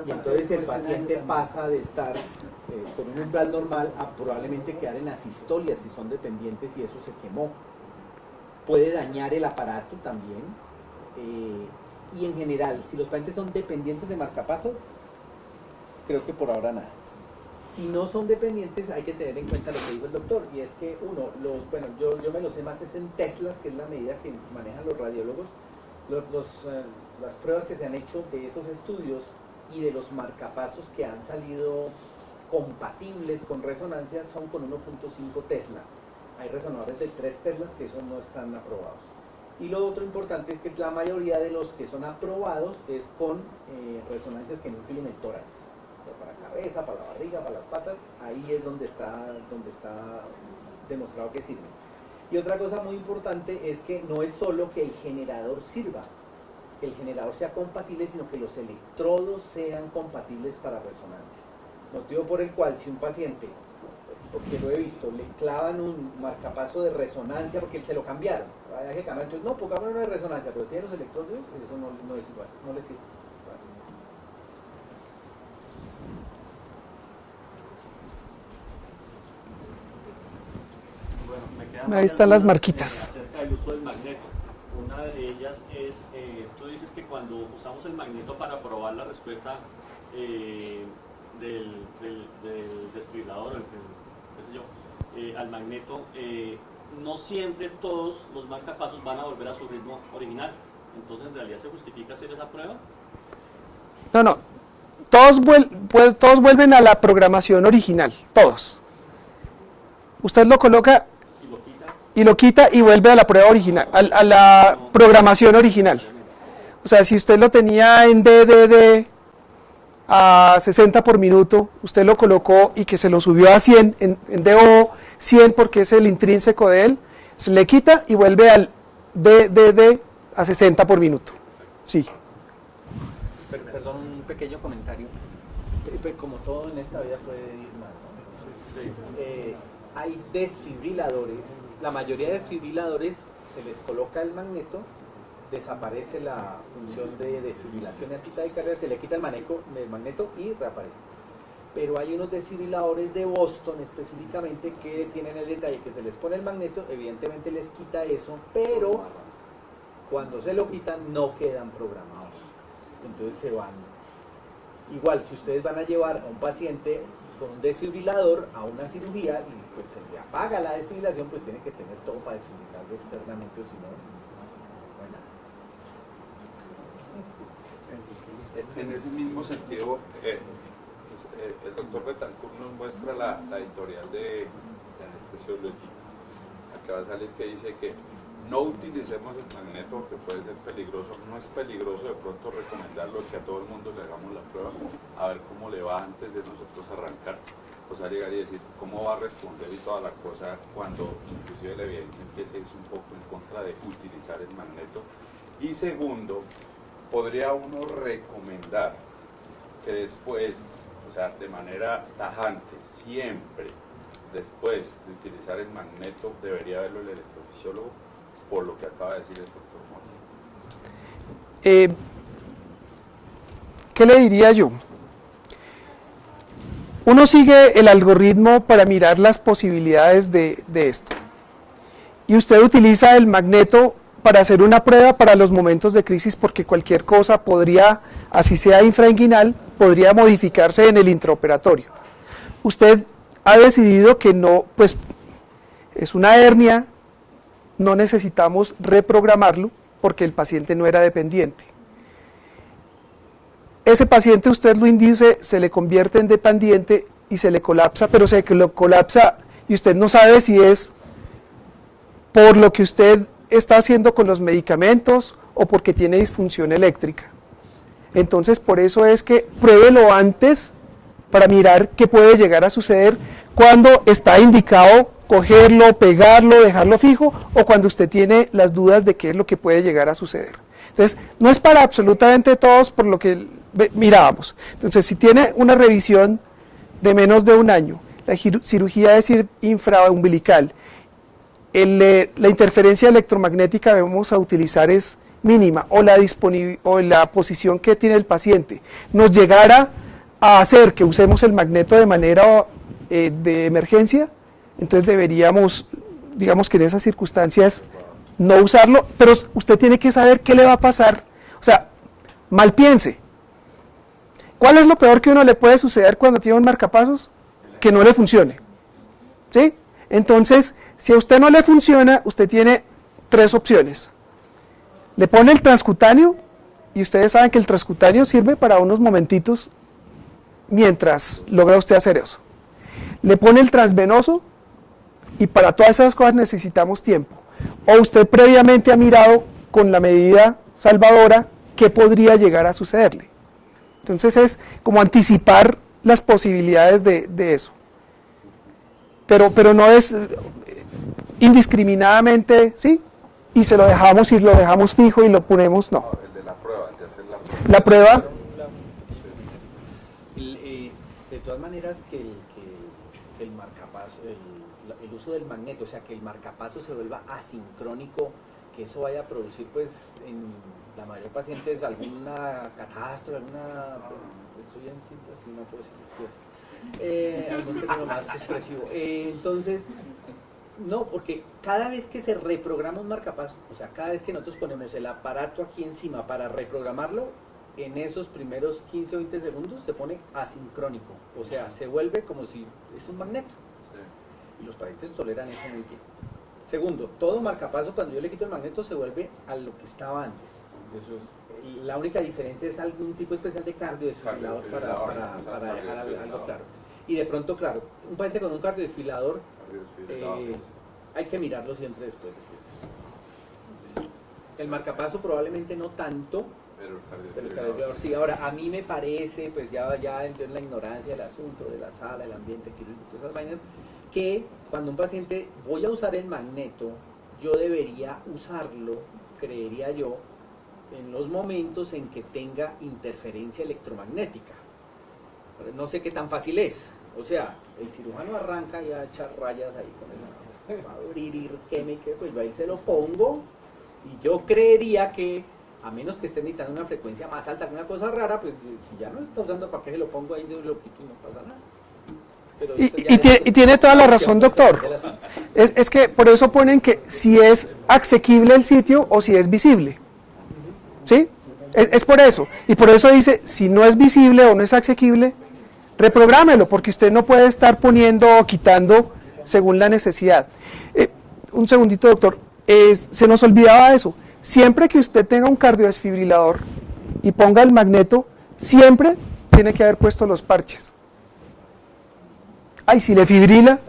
Y entonces el paciente pasa de estar con un umbral normal a probablemente quedar en asistolia si son dependientes y eso se quemó. Puede dañar el aparato también. Y en general, si los pacientes son dependientes de marcapaso, creo que por ahora nada. Si no son dependientes, hay que tener en cuenta lo que dijo el doctor, y es que yo me lo sé más es en teslas, que es la medida que manejan los radiólogos. Las pruebas que se han hecho de esos estudios y de los marcapasos que han salido compatibles con resonancia son con 1.5 teslas. Hay resonadores de 3 teslas que eso no están aprobados. Y lo otro importante es que la mayoría de los que son aprobados es con resonancias que no incluyen el tórax. Para la cabeza, para la barriga, para las patas, ahí es donde está demostrado que sirve. Y otra cosa muy importante es que no es solo que el generador sirva, que el generador sea compatible, sino que los electrodos sean compatibles para resonancia. Motivo por el cual si un paciente porque lo he visto, le clavan un marcapaso de resonancia porque se lo cambiaron. Hay que cambiar, entonces no, pongámoslo uno de resonancia, pero tiene los electrodos, eso no es igual, no le sirve. Bueno, me quedan Ahí están las marquitas. Acerca del uso del magneto. Una de ellas es, tú dices que cuando usamos el magneto para probar la respuesta del desfibrilador, qué sé yo, al magneto, no siempre todos los marcapasos van a volver a su ritmo original. Entonces, ¿en realidad se justifica hacer esa prueba? No, todos vuelven a la programación original, todos. Usted lo coloca y lo quita y vuelve a la prueba original, a la programación original. O sea, si usted lo tenía en DDD a 60 por minuto, usted lo colocó y que se lo subió a 100, en DO 100 porque es el intrínseco de él, se le quita y vuelve al DDD a 60 por minuto. Sí. Perdón, un pequeño comentario. Como todo en esta vida puede ir mal, ¿no? Entonces, hay desfibriladores, la mayoría de desfibriladores se les coloca el magneto, desaparece la función de desfibrilación y antitaquicardia, se le quita el magneto y reaparece. Pero hay unos desfibriladores de Boston específicamente que tienen el detalle que se les pone el magneto, evidentemente les quita eso, pero cuando se lo quitan no quedan programados, entonces se van. Igual, si ustedes van a llevar a un paciente con un desfibrilador a una cirugía y pues se le apaga la desfibrilación, pues tiene que tener todo para desfibrilarlo externamente, o si no, En ese mismo sentido, el doctor Betancourt nos muestra la editorial de anestesiología. Acá va a salir que dice que no utilicemos el magneto porque puede ser peligroso. No es peligroso de pronto recomendarlo, que a todo el mundo le hagamos la prueba, a ver cómo le va antes de nosotros arrancar. O sea, llegar y decir cómo va a responder y toda la cosa cuando inclusive la evidencia empiece a irse un poco en contra de utilizar el magneto. Y segundo, podría uno recomendar que después, o sea, de manera tajante, siempre después de utilizar el magneto, debería verlo el electrofisiólogo, por lo que acaba de decir el doctor Mora. ¿Qué le diría yo? Uno sigue el algoritmo para mirar las posibilidades de esto. Y usted utiliza el magneto para hacer una prueba para los momentos de crisis, porque cualquier cosa podría, así sea infrainguinal, podría modificarse en el intraoperatorio. Usted ha decidido que no, pues es una hernia, no necesitamos reprogramarlo porque el paciente no era dependiente. Ese paciente usted lo induce, se le convierte en dependiente y se le colapsa, pero se lo colapsa y usted no sabe si es por lo que usted está haciendo con los medicamentos o porque tiene disfunción eléctrica. Entonces, por eso es que pruébelo antes para mirar qué puede llegar a suceder cuando está indicado cogerlo, pegarlo, dejarlo fijo, o cuando usted tiene las dudas de qué es lo que puede llegar a suceder. Entonces, no es para absolutamente todos por lo que mirábamos. Entonces, si tiene una revisión de menos de un año, la cirugía es infraumbilical, la interferencia electromagnética que vamos a utilizar es mínima, o la posición que tiene el paciente nos llegara a hacer que usemos el magneto de manera de emergencia, entonces deberíamos, digamos que en esas circunstancias, no usarlo, pero usted tiene que saber qué le va a pasar. O sea, mal piense. ¿Cuál es lo peor que uno le puede suceder cuando tiene un marcapasos? Que no le funcione. ¿Sí? Entonces, si a usted no le funciona, usted tiene tres opciones. Le pone el transcutáneo, y ustedes saben que el transcutáneo sirve para unos momentitos mientras logra usted hacer eso. Le pone el transvenoso, y para todas esas cosas necesitamos tiempo. O usted previamente ha mirado con la medida salvadora qué podría llegar a sucederle. Entonces es como anticipar las posibilidades de eso. Pero no es indiscriminadamente, ¿sí? Y se lo dejamos y lo dejamos fijo y lo ponemos, no. El de la prueba, el de hacer la prueba. La prueba. De todas maneras, que que el marcapaso, el uso del magneto, o sea, que el marcapaso se vuelva asincrónico, que eso vaya a producir, pues, en la mayoría de pacientes alguna catástrofe, estoy en síntesis, no puedo decir, algún término más expresivo. Entonces, no, porque cada vez que se reprograma un marcapaso, o sea, cada vez que nosotros ponemos el aparato aquí encima para reprogramarlo, en esos primeros 15 o 20 segundos se pone asincrónico, o sea, se vuelve como si es un magneto. Y los pacientes toleran eso muy bien. Segundo, todo marcapaso, cuando yo le quito el magneto, se vuelve a lo que estaba antes. Eso es, la única diferencia es algún tipo especial de cardiodesfibrilador para dejar algo claro. Y de pronto, claro, un paciente con un cardiodesfibrilador, hay que mirarlo siempre después de eso. El marcapaso probablemente no tanto, pero el cardiodesfibrilador sí. Ahora, a mí me parece, pues ya entré en la ignorancia del asunto, de la sala, el ambiente quirúrgico, todas esas vainas, que cuando un paciente voy a usar el magneto, yo debería usarlo, creería yo, en los momentos en que tenga interferencia electromagnética. No sé qué tan fácil es. O sea, el cirujano arranca y a echar rayas ahí con el abrir y que pues yo ahí se lo pongo, y yo creería que, a menos que esté necesitando una frecuencia más alta que una cosa rara, pues si ya no está usando, ¿para qué se lo pongo ahí? Se lo quito y no pasa nada. Y tiene toda la razón, doctor. Es que por eso ponen que si es asequible el sitio o si es visible. ¿Sí? Es por eso. Y por eso dice, si no es visible o no es asequible, reprográmelo, porque usted no puede estar poniendo o quitando según la necesidad. Un segundito, doctor. Se nos olvidaba eso. Siempre que usted tenga un cardiodesfibrilador y ponga el magneto, siempre tiene que haber puesto los parches. Ay, si le fibrila,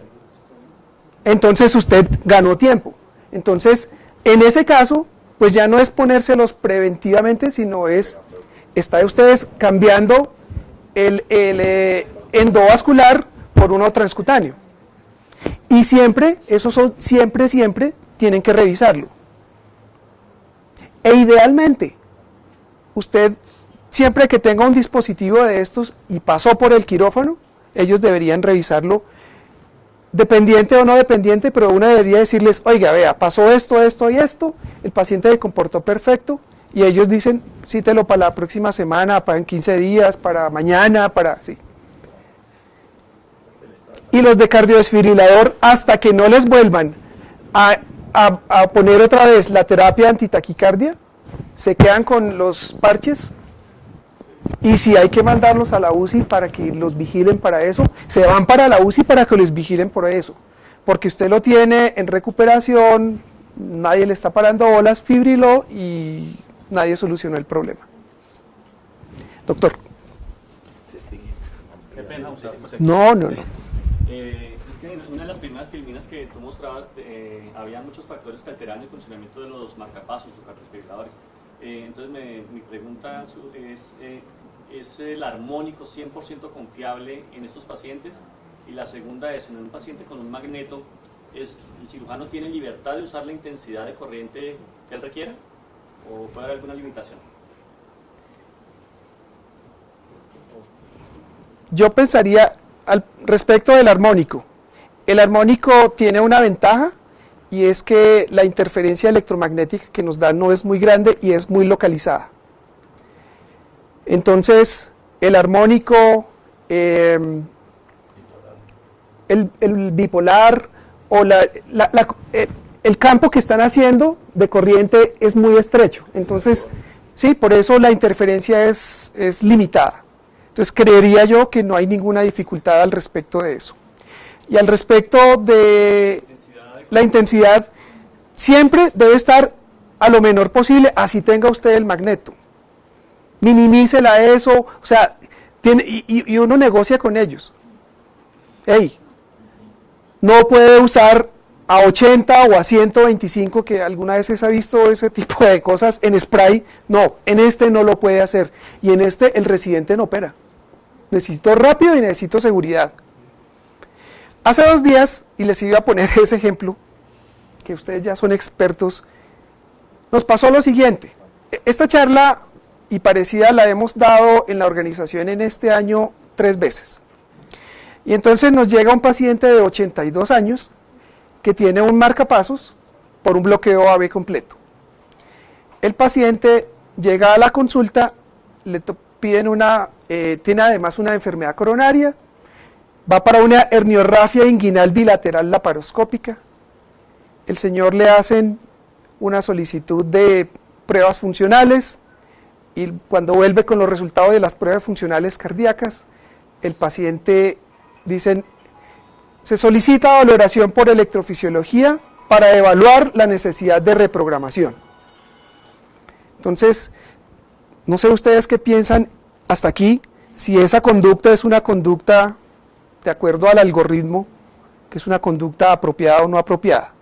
entonces usted ganó tiempo. Entonces, en ese caso, pues ya no es ponérselos preventivamente, sino está ustedes cambiando el endovascular por uno transcutáneo. Y siempre, siempre tienen que revisarlo. E idealmente, usted, siempre que tenga un dispositivo de estos y pasó por el quirófano, ellos deberían revisarlo, dependiente o no dependiente, pero uno debería decirles, oiga, vea, pasó esto, esto y esto, el paciente se comportó perfecto, y ellos dicen, cítelo para la próxima semana, para en 15 días, para mañana, sí. Y los de cardiodesfibrilador, hasta que no les vuelvan a poner otra vez la terapia antitaquicardia, se quedan con los parches. Y si hay que mandarlos a la UCI para que los vigilen para eso, se van para la UCI para que los vigilen por eso. Porque usted lo tiene en recuperación, nadie le está parando bolas, fibriló y nadie solucionó el problema. Doctor. Qué pena, José. No. Es que en una de las primeras filminas que tú mostrabas, había muchos factores que alteraban el funcionamiento de los marcapasos o cardiodesfibriladores. Entonces mi pregunta ¿es el armónico 100% confiable en estos pacientes? Y la segunda es, en un paciente con un magneto, ¿el cirujano tiene libertad de usar la intensidad de corriente que él requiera? ¿O puede haber alguna limitación? Yo pensaría respecto del armónico. El armónico tiene una ventaja, y es que la interferencia electromagnética que nos da no es muy grande y es muy localizada. Entonces, el armónico, el bipolar o el campo que están haciendo de corriente es muy estrecho. Entonces, sí, por eso la interferencia es limitada. Entonces, creería yo que no hay ninguna dificultad al respecto de eso. Y al respecto de la intensidad, siempre debe estar a lo menor posible, así tenga usted el magneto. Minimícela a eso, o sea, y uno negocia con ellos. Hey, no puede usar a 80 o a 125, que alguna vez ha visto ese tipo de cosas en spray. No, en este no lo puede hacer. Y en este el residente no opera. Necesito rápido y necesito seguridad. Hace 2 días, y les iba a poner ese ejemplo, que ustedes ya son expertos, nos pasó lo siguiente. Esta charla y parecida la hemos dado en la organización en este año 3 veces. Y entonces nos llega un paciente de 82 años que tiene un marcapasos por un bloqueo AV completo. El paciente llega a la consulta, le piden tiene además una enfermedad coronaria, va para una herniorrafia inguinal bilateral laparoscópica. El señor le hacen una solicitud de pruebas funcionales y cuando vuelve con los resultados de las pruebas funcionales cardíacas, el paciente dicen, se solicita valoración por electrofisiología para evaluar la necesidad de reprogramación. Entonces, no sé ustedes qué piensan hasta aquí, si esa conducta es una conducta de acuerdo al algoritmo, que es una conducta apropiada o no apropiada.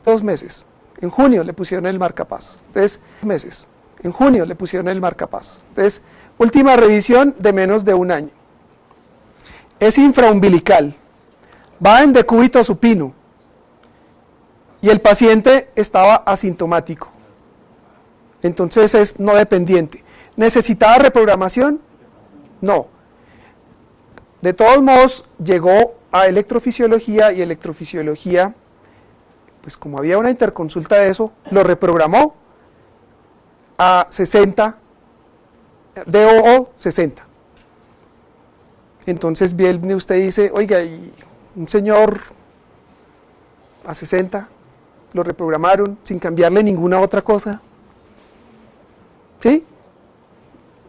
2 meses. En junio le pusieron el marcapasos. Entonces, meses. En junio le pusieron el marcapasos. Entonces, última revisión de menos de 1 año. Es infraumbilical. Va en decúbito supino. Y el paciente estaba asintomático. Entonces es no dependiente. ¿Necesitaba reprogramación? No. De todos modos, llegó a electrofisiología y electrofisiología, pues como había una interconsulta de eso, lo reprogramó a 60, DOO 60. Entonces viene usted y dice, oiga, y un señor a 60, lo reprogramaron sin cambiarle ninguna otra cosa. ¿Sí?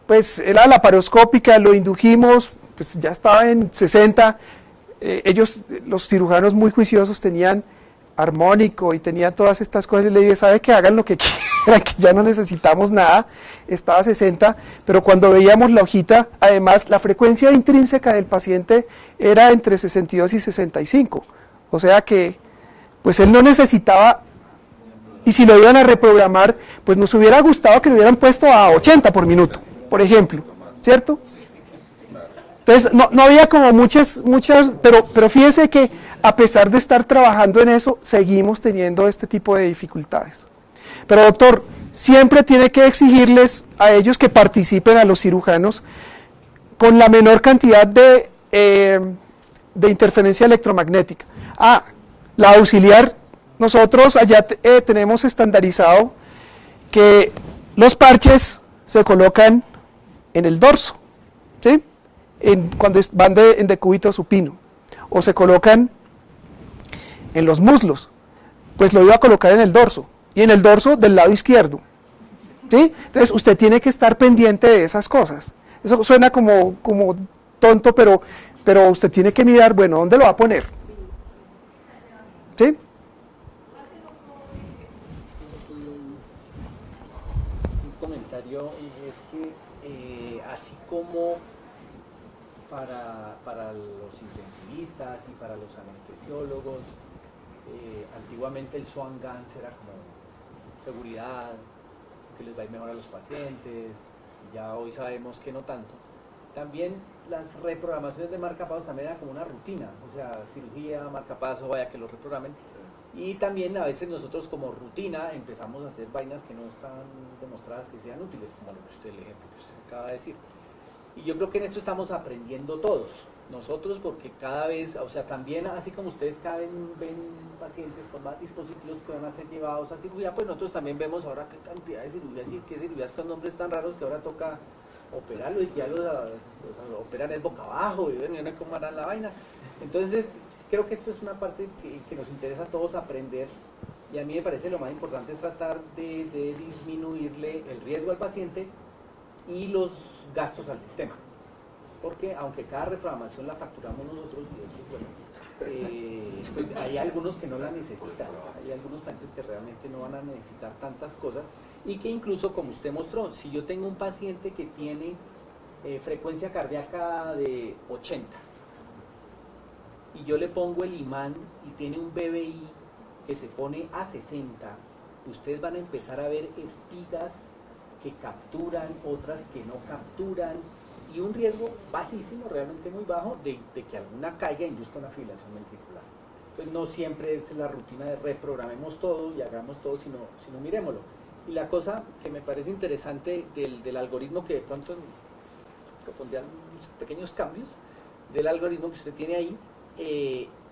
Pues era laparoscópica, lo indujimos, pues ya estaba en 60, ellos, los cirujanos muy juiciosos, tenían armónico y tenían todas estas cosas, y le dije, ¿sabe qué? Hagan lo que quieran, que ya no necesitamos nada, estaba a 60, pero cuando veíamos la hojita, además la frecuencia intrínseca del paciente era entre 62 y 65, o sea que, pues él no necesitaba. Y si lo iban a reprogramar, pues nos hubiera gustado que lo hubieran puesto a 80 por minuto, por ejemplo, ¿cierto? Entonces, no había como muchas, pero fíjese que a pesar de estar trabajando en eso, seguimos teniendo este tipo de dificultades. Pero doctor, siempre tiene que exigirles a ellos que participen, a los cirujanos, con la menor cantidad de interferencia electromagnética. La auxiliar. Nosotros allá tenemos estandarizado que los parches se colocan en el dorso, ¿sí? Cuando van en decúbito supino, o se colocan en los muslos, pues lo iba a colocar en el dorso, y en el dorso del lado izquierdo, ¿sí? Entonces usted tiene que estar pendiente de esas cosas. Eso suena como tonto, pero usted tiene que mirar, bueno, ¿dónde lo va a poner? ¿Sí? Es que así como para los intensivistas y para los anestesiólogos, antiguamente el Swan Ganz era como seguridad, que les va a ir mejor a los pacientes, ya hoy sabemos que no tanto. También las reprogramaciones de marcapasos también era como una rutina, o sea, cirugía, marcapaso, vaya que lo reprogramen. Y también a veces nosotros como rutina empezamos a hacer vainas que no están demostradas que sean útiles, como el ejemplo que usted acaba de decir. Y yo creo que en esto estamos aprendiendo todos, nosotros, porque cada vez, o sea, también así como ustedes cada vez ven pacientes con más dispositivos que van a ser llevados a cirugía, pues nosotros también vemos ahora qué cantidad de cirugías y qué cirugías con nombres tan raros que ahora toca operarlos y que ya los operan es boca abajo y ven cómo harán la vaina. Entonces, creo que esto es una parte que nos interesa a todos aprender, y a mí me parece lo más importante es tratar de disminuirle el riesgo al paciente y los gastos al sistema, porque aunque cada reprogramación la facturamos nosotros, pues hay algunos que no la necesitan, hay algunos pacientes que realmente no van a necesitar tantas cosas, y que incluso, como usted mostró, si yo tengo un paciente que tiene frecuencia cardíaca de 80, y yo le pongo el imán y tiene un BBI que se pone a 60, ustedes van a empezar a ver espigas que capturan, otras que no capturan, y un riesgo bajísimo, realmente muy bajo, de que alguna caiga e induzca una fibrilación ventricular. Pues no siempre es la rutina de reprogramemos todo y hagamos todo, sino miremoslo. Y la cosa que me parece interesante del algoritmo, que de pronto propondría unos pequeños cambios, del algoritmo que usted tiene ahí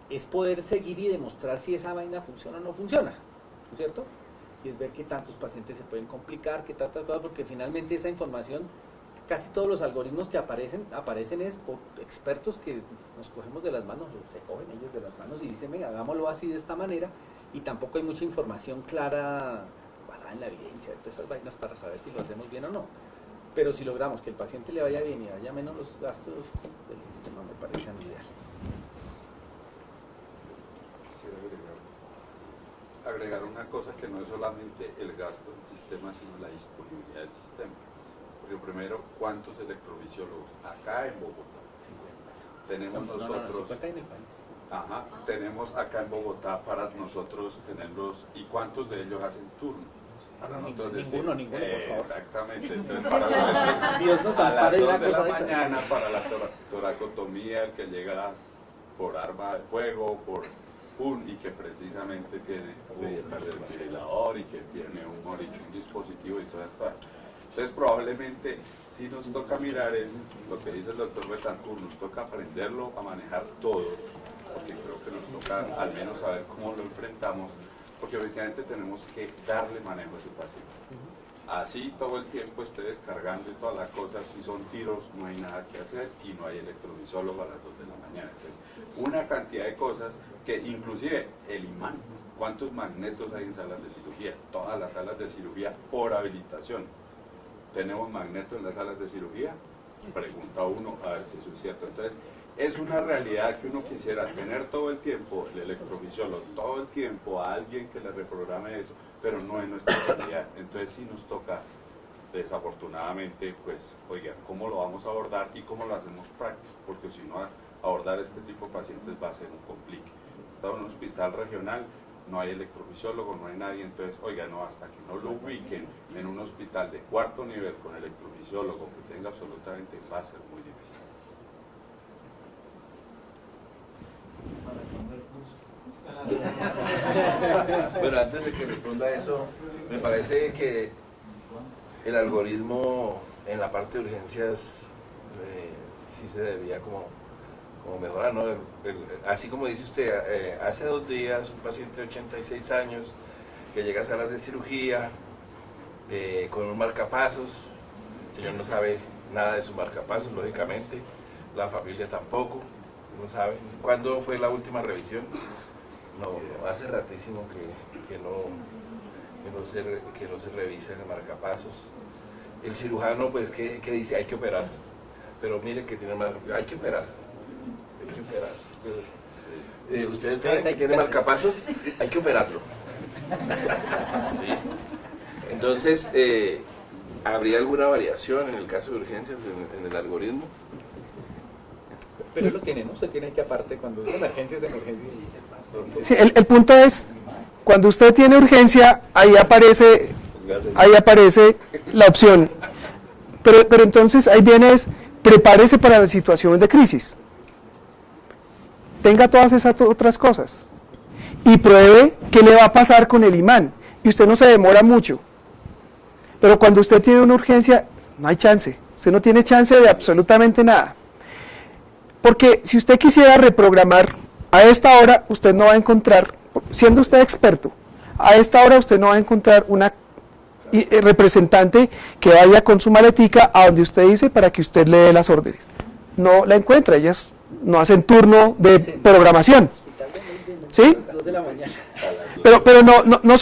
es poder seguir y demostrar si esa vaina funciona o no funciona, ¿no es cierto? Y es ver qué tantos pacientes se pueden complicar, qué tantas cosas, porque finalmente esa información, casi todos los algoritmos que aparecen es por expertos que nos cogemos de las manos, se cogen ellos de las manos y dicen, venga, hagámoslo así de esta manera, y tampoco hay mucha información clara basada en la evidencia de todas esas vainas para saber si lo hacemos bien o no. Pero si logramos que el paciente le vaya bien y haya menos los gastos del sistema, me parece ideal. Quisiera agregar una cosa que no es solamente el gasto del sistema, sino la disponibilidad del sistema. Porque primero, ¿cuántos electrofisiólogos? Acá en Bogotá. 50. Tenemos nosotros... 50 en el país. Ajá, tenemos acá en Bogotá para nosotros tenerlos, ¿y cuántos de ellos hacen turno? Para nosotros Ninguno, por favor. Exactamente, entonces para no decir, Dios nos a las ampare 2 una de la cosa de esas. mañana para la toracotomía, el que llega por arma de fuego, por y que precisamente tiene un desfibrilador y que tiene un dispositivo y todas esas cosas. Entonces probablemente si nos toca mirar es lo que dice el doctor Betancourt, nos toca aprenderlo a manejar todos, porque creo que nos toca al menos saber cómo lo enfrentamos, porque obviamente tenemos que darle manejo a ese paciente. Así todo el tiempo esté descargando y todas las cosas, si son tiros no hay nada que hacer y no hay electrofisiólogo a las 2 de la mañana. Entonces, una cantidad de cosas que inclusive el imán, ¿cuántos magnetos hay en salas de cirugía? Todas las salas de cirugía por habilitación. ¿Tenemos magnetos en las salas de cirugía? Pregunta uno a ver si eso es cierto. Entonces, es una realidad que uno quisiera tener todo el tiempo, el electrofisiólogo, todo el tiempo a alguien que le reprograme eso, pero no es nuestra realidad. Entonces sí nos toca, desafortunadamente, pues, oigan, ¿cómo lo vamos a abordar y cómo lo hacemos práctico? Porque si no, abordar este tipo de pacientes va a ser un complique. Está en un hospital regional, no hay electrofisiólogo, no hay nadie, entonces, oiga, no, hasta que no lo ubiquen en un hospital de 4º nivel con electrofisiólogo que tenga absolutamente, va a ser muy difícil. Bueno, antes de que responda eso, me parece que el algoritmo en la parte de urgencias sí se debía como mejorar, ¿no? Así como dice usted, hace 2 días un paciente de 86 años que llega a salas de cirugía con un marcapasos, el señor no sabe nada de su marcapasos, lógicamente, la familia tampoco, no sabe. ¿Cuándo fue la última revisión? No, hace ratísimo que no se revisa el marcapasos. El cirujano, pues, ¿qué dice? Hay que operar. Pero mire que tiene hay que operar. Hay que operar. Ustedes saben que tiene marcapasos, hay que operarlo. ¿Sí? Entonces, ¿habría alguna variación en el caso de urgencias en el algoritmo? Pero él lo tiene, ¿no? Usted tiene que aparte cuando es emergencias. Sí, el punto es, cuando usted tiene urgencia, ahí aparece la opción. Pero entonces ahí viene prepárese para la situación de crisis. Tenga todas esas otras cosas. Y pruebe qué le va a pasar con el imán. Y usted no se demora mucho. Pero cuando usted tiene una urgencia, no hay chance. Usted no tiene chance de absolutamente nada. Porque si usted quisiera reprogramar, a esta hora usted no va a encontrar, siendo usted experto, a esta hora usted no va a encontrar una representante que vaya con su maletica a donde usted dice para que usted le dé las órdenes. No la encuentra, ellas no hacen turno de programación. ¿Sí? Pero no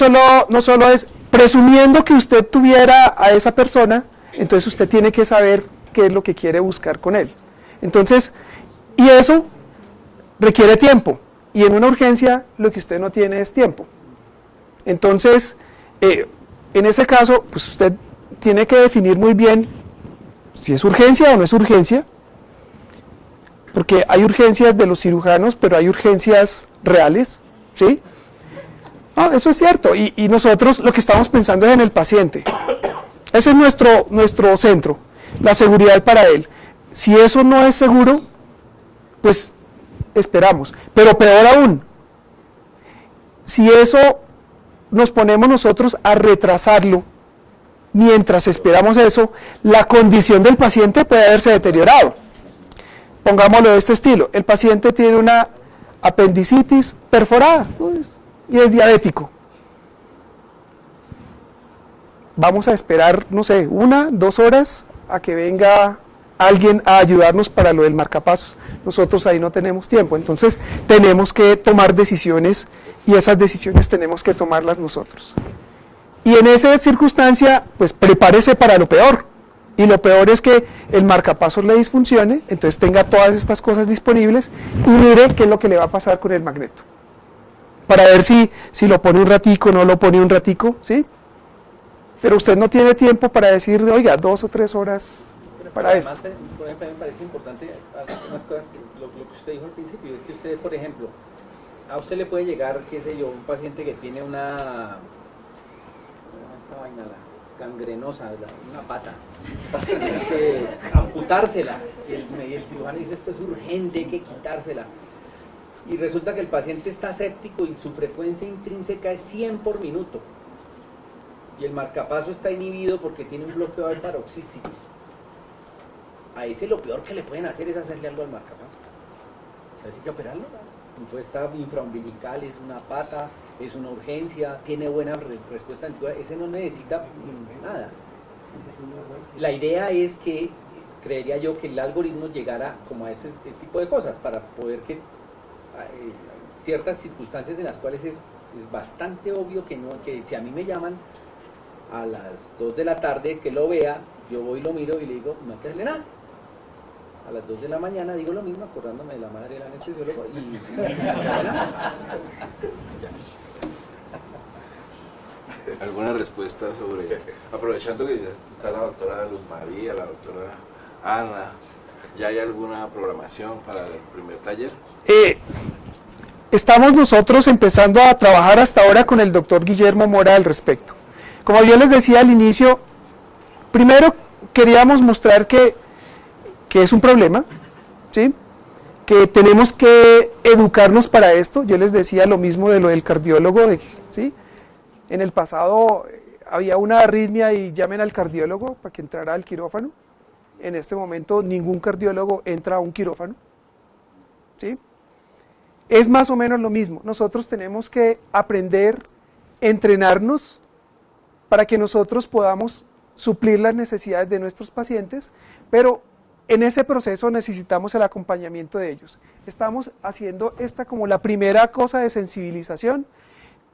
solo es presumiendo que usted tuviera a esa persona, entonces usted tiene que saber qué es lo que quiere buscar con él. Entonces, y eso requiere tiempo, y en una urgencia lo que usted no tiene es tiempo. Entonces, en ese caso, pues usted tiene que definir muy bien si es urgencia o no es urgencia, porque hay urgencias de los cirujanos, pero hay urgencias reales, ¿sí? No, eso es cierto, y nosotros lo que estamos pensando es en el paciente. Ese es nuestro centro, la seguridad para él. Si eso no es seguro, pues esperamos. Pero peor aún, si eso nos ponemos nosotros a retrasarlo, mientras esperamos eso, la condición del paciente puede haberse deteriorado. pongámoslo de este estilo, el paciente tiene una apendicitis perforada, ¿no? Y es diabético. Vamos a esperar, no sé, 1, 2 horas a que venga alguien a ayudarnos para lo del marcapasos. Nosotros ahí no tenemos tiempo, entonces tenemos que tomar decisiones y esas decisiones tenemos que tomarlas nosotros. Y en esa circunstancia, pues prepárese para lo peor. Y lo peor es que el marcapasos le disfuncione, entonces tenga todas estas cosas disponibles y mire qué es lo que le va a pasar con el magneto. Para ver si lo pone un ratico, no lo pone un ratico, ¿sí? Pero usted no tiene tiempo para decir, oiga, 2 o 3 horas para esto. Además, por ejemplo, a mí me parece importante algunas cosas, lo que usted dijo al principio, es que usted, por ejemplo, a usted le puede llegar, qué sé yo, un paciente que tiene esta vaina, gangrenosa, una pata, tiene que amputársela, y el cirujano dice, esto es urgente, hay que quitársela. Y resulta que el paciente está séptico y su frecuencia intrínseca es 100 por minuto. Y el marcapaso está inhibido porque tiene un bloqueo paroxístico. A ese lo peor que le pueden hacer es hacerle algo al marcapaso. Así que operarlo. Está infraumbilical, es una pata, es una urgencia, tiene buena respuesta antigua, ese no necesita nada. La idea es que, creería yo, que el algoritmo llegara como a ese tipo de cosas, para poder que ciertas circunstancias en las cuales es bastante obvio que si a mí me llaman a las 2 de la tarde que lo vea, yo voy y lo miro y le digo, no hay que hacerle nada. A las 2 de la mañana digo lo mismo, acordándome de la madre del anestesiólogo y... ¿Alguna respuesta sobre, aprovechando que ya está la doctora Luz María, la doctora Ana, ¿ya hay alguna programación para el primer taller? Estamos nosotros empezando a trabajar hasta ahora con el doctor Guillermo Mora al respecto. Como yo les decía al inicio, primero queríamos mostrar que es un problema, ¿sí? Que tenemos que educarnos para esto. Yo les decía lo mismo de lo del cardiólogo, ¿sí? En el pasado había una arritmia y llamen al cardiólogo para que entrara al quirófano. En este momento ningún cardiólogo entra a un quirófano, ¿sí? Es más o menos lo mismo. Nosotros tenemos que aprender, entrenarnos para que nosotros podamos suplir las necesidades de nuestros pacientes, pero en ese proceso necesitamos el acompañamiento de ellos. Estamos haciendo esta como la primera cosa de sensibilización.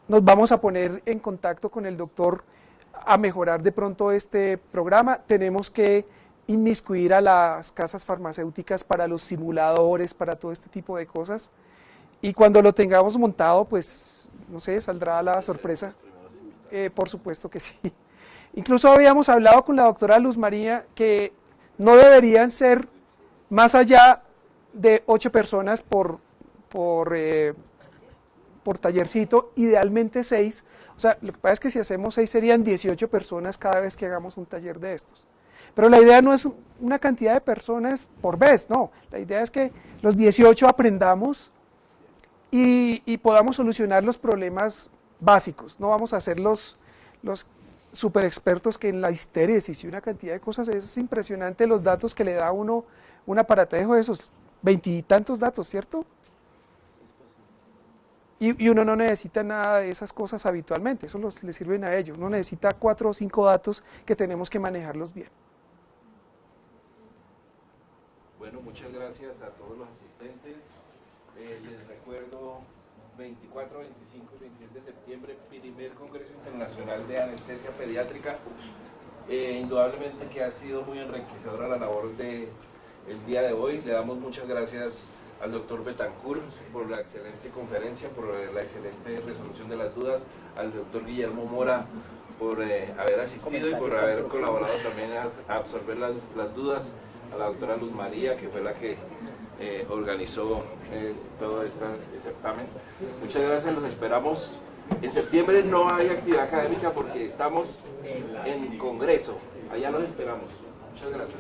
Nos vamos a poner en contacto con el doctor a mejorar de pronto este programa. Tenemos que inmiscuir a las casas farmacéuticas para los simuladores, para todo este tipo de cosas. Y cuando lo tengamos montado, pues, no sé, saldrá la sorpresa. Por supuesto que sí. Incluso habíamos hablado con la doctora Luz María que no deberían ser más allá de 8 personas por tallercito, idealmente 6. O sea, lo que pasa es que si hacemos 6 serían 18 personas cada vez que hagamos un taller de estos. Pero la idea no es una cantidad de personas por vez, no. La idea es que los 18 aprendamos y podamos solucionar los problemas básicos. No vamos a ser los super expertos que en la histeresis y una cantidad de cosas. Es impresionante los datos que le da a uno un aparatejo de esos 20 y tantos datos, ¿cierto? Y uno no necesita nada de esas cosas habitualmente, eso le sirven a ellos. Uno necesita 4 o 5 datos que tenemos que manejarlos bien. Bueno, muchas gracias a todos los asistentes. Les recuerdo 24, 25 y 26 de septiembre, primer Congreso Internacional de Anestesia Pediátrica. Indudablemente que ha sido muy enriquecedora la labor del día de hoy. Le damos muchas gracias al doctor Betancourt por la excelente conferencia, por la excelente resolución de las dudas, al doctor Guillermo Mora por haber asistido y por haber colaborado también a absorber las dudas, a la doctora Luz María, que fue la que organizó todo este certamen. Muchas gracias, los esperamos. En septiembre no hay actividad académica porque estamos en congreso, allá los esperamos. Muchas gracias.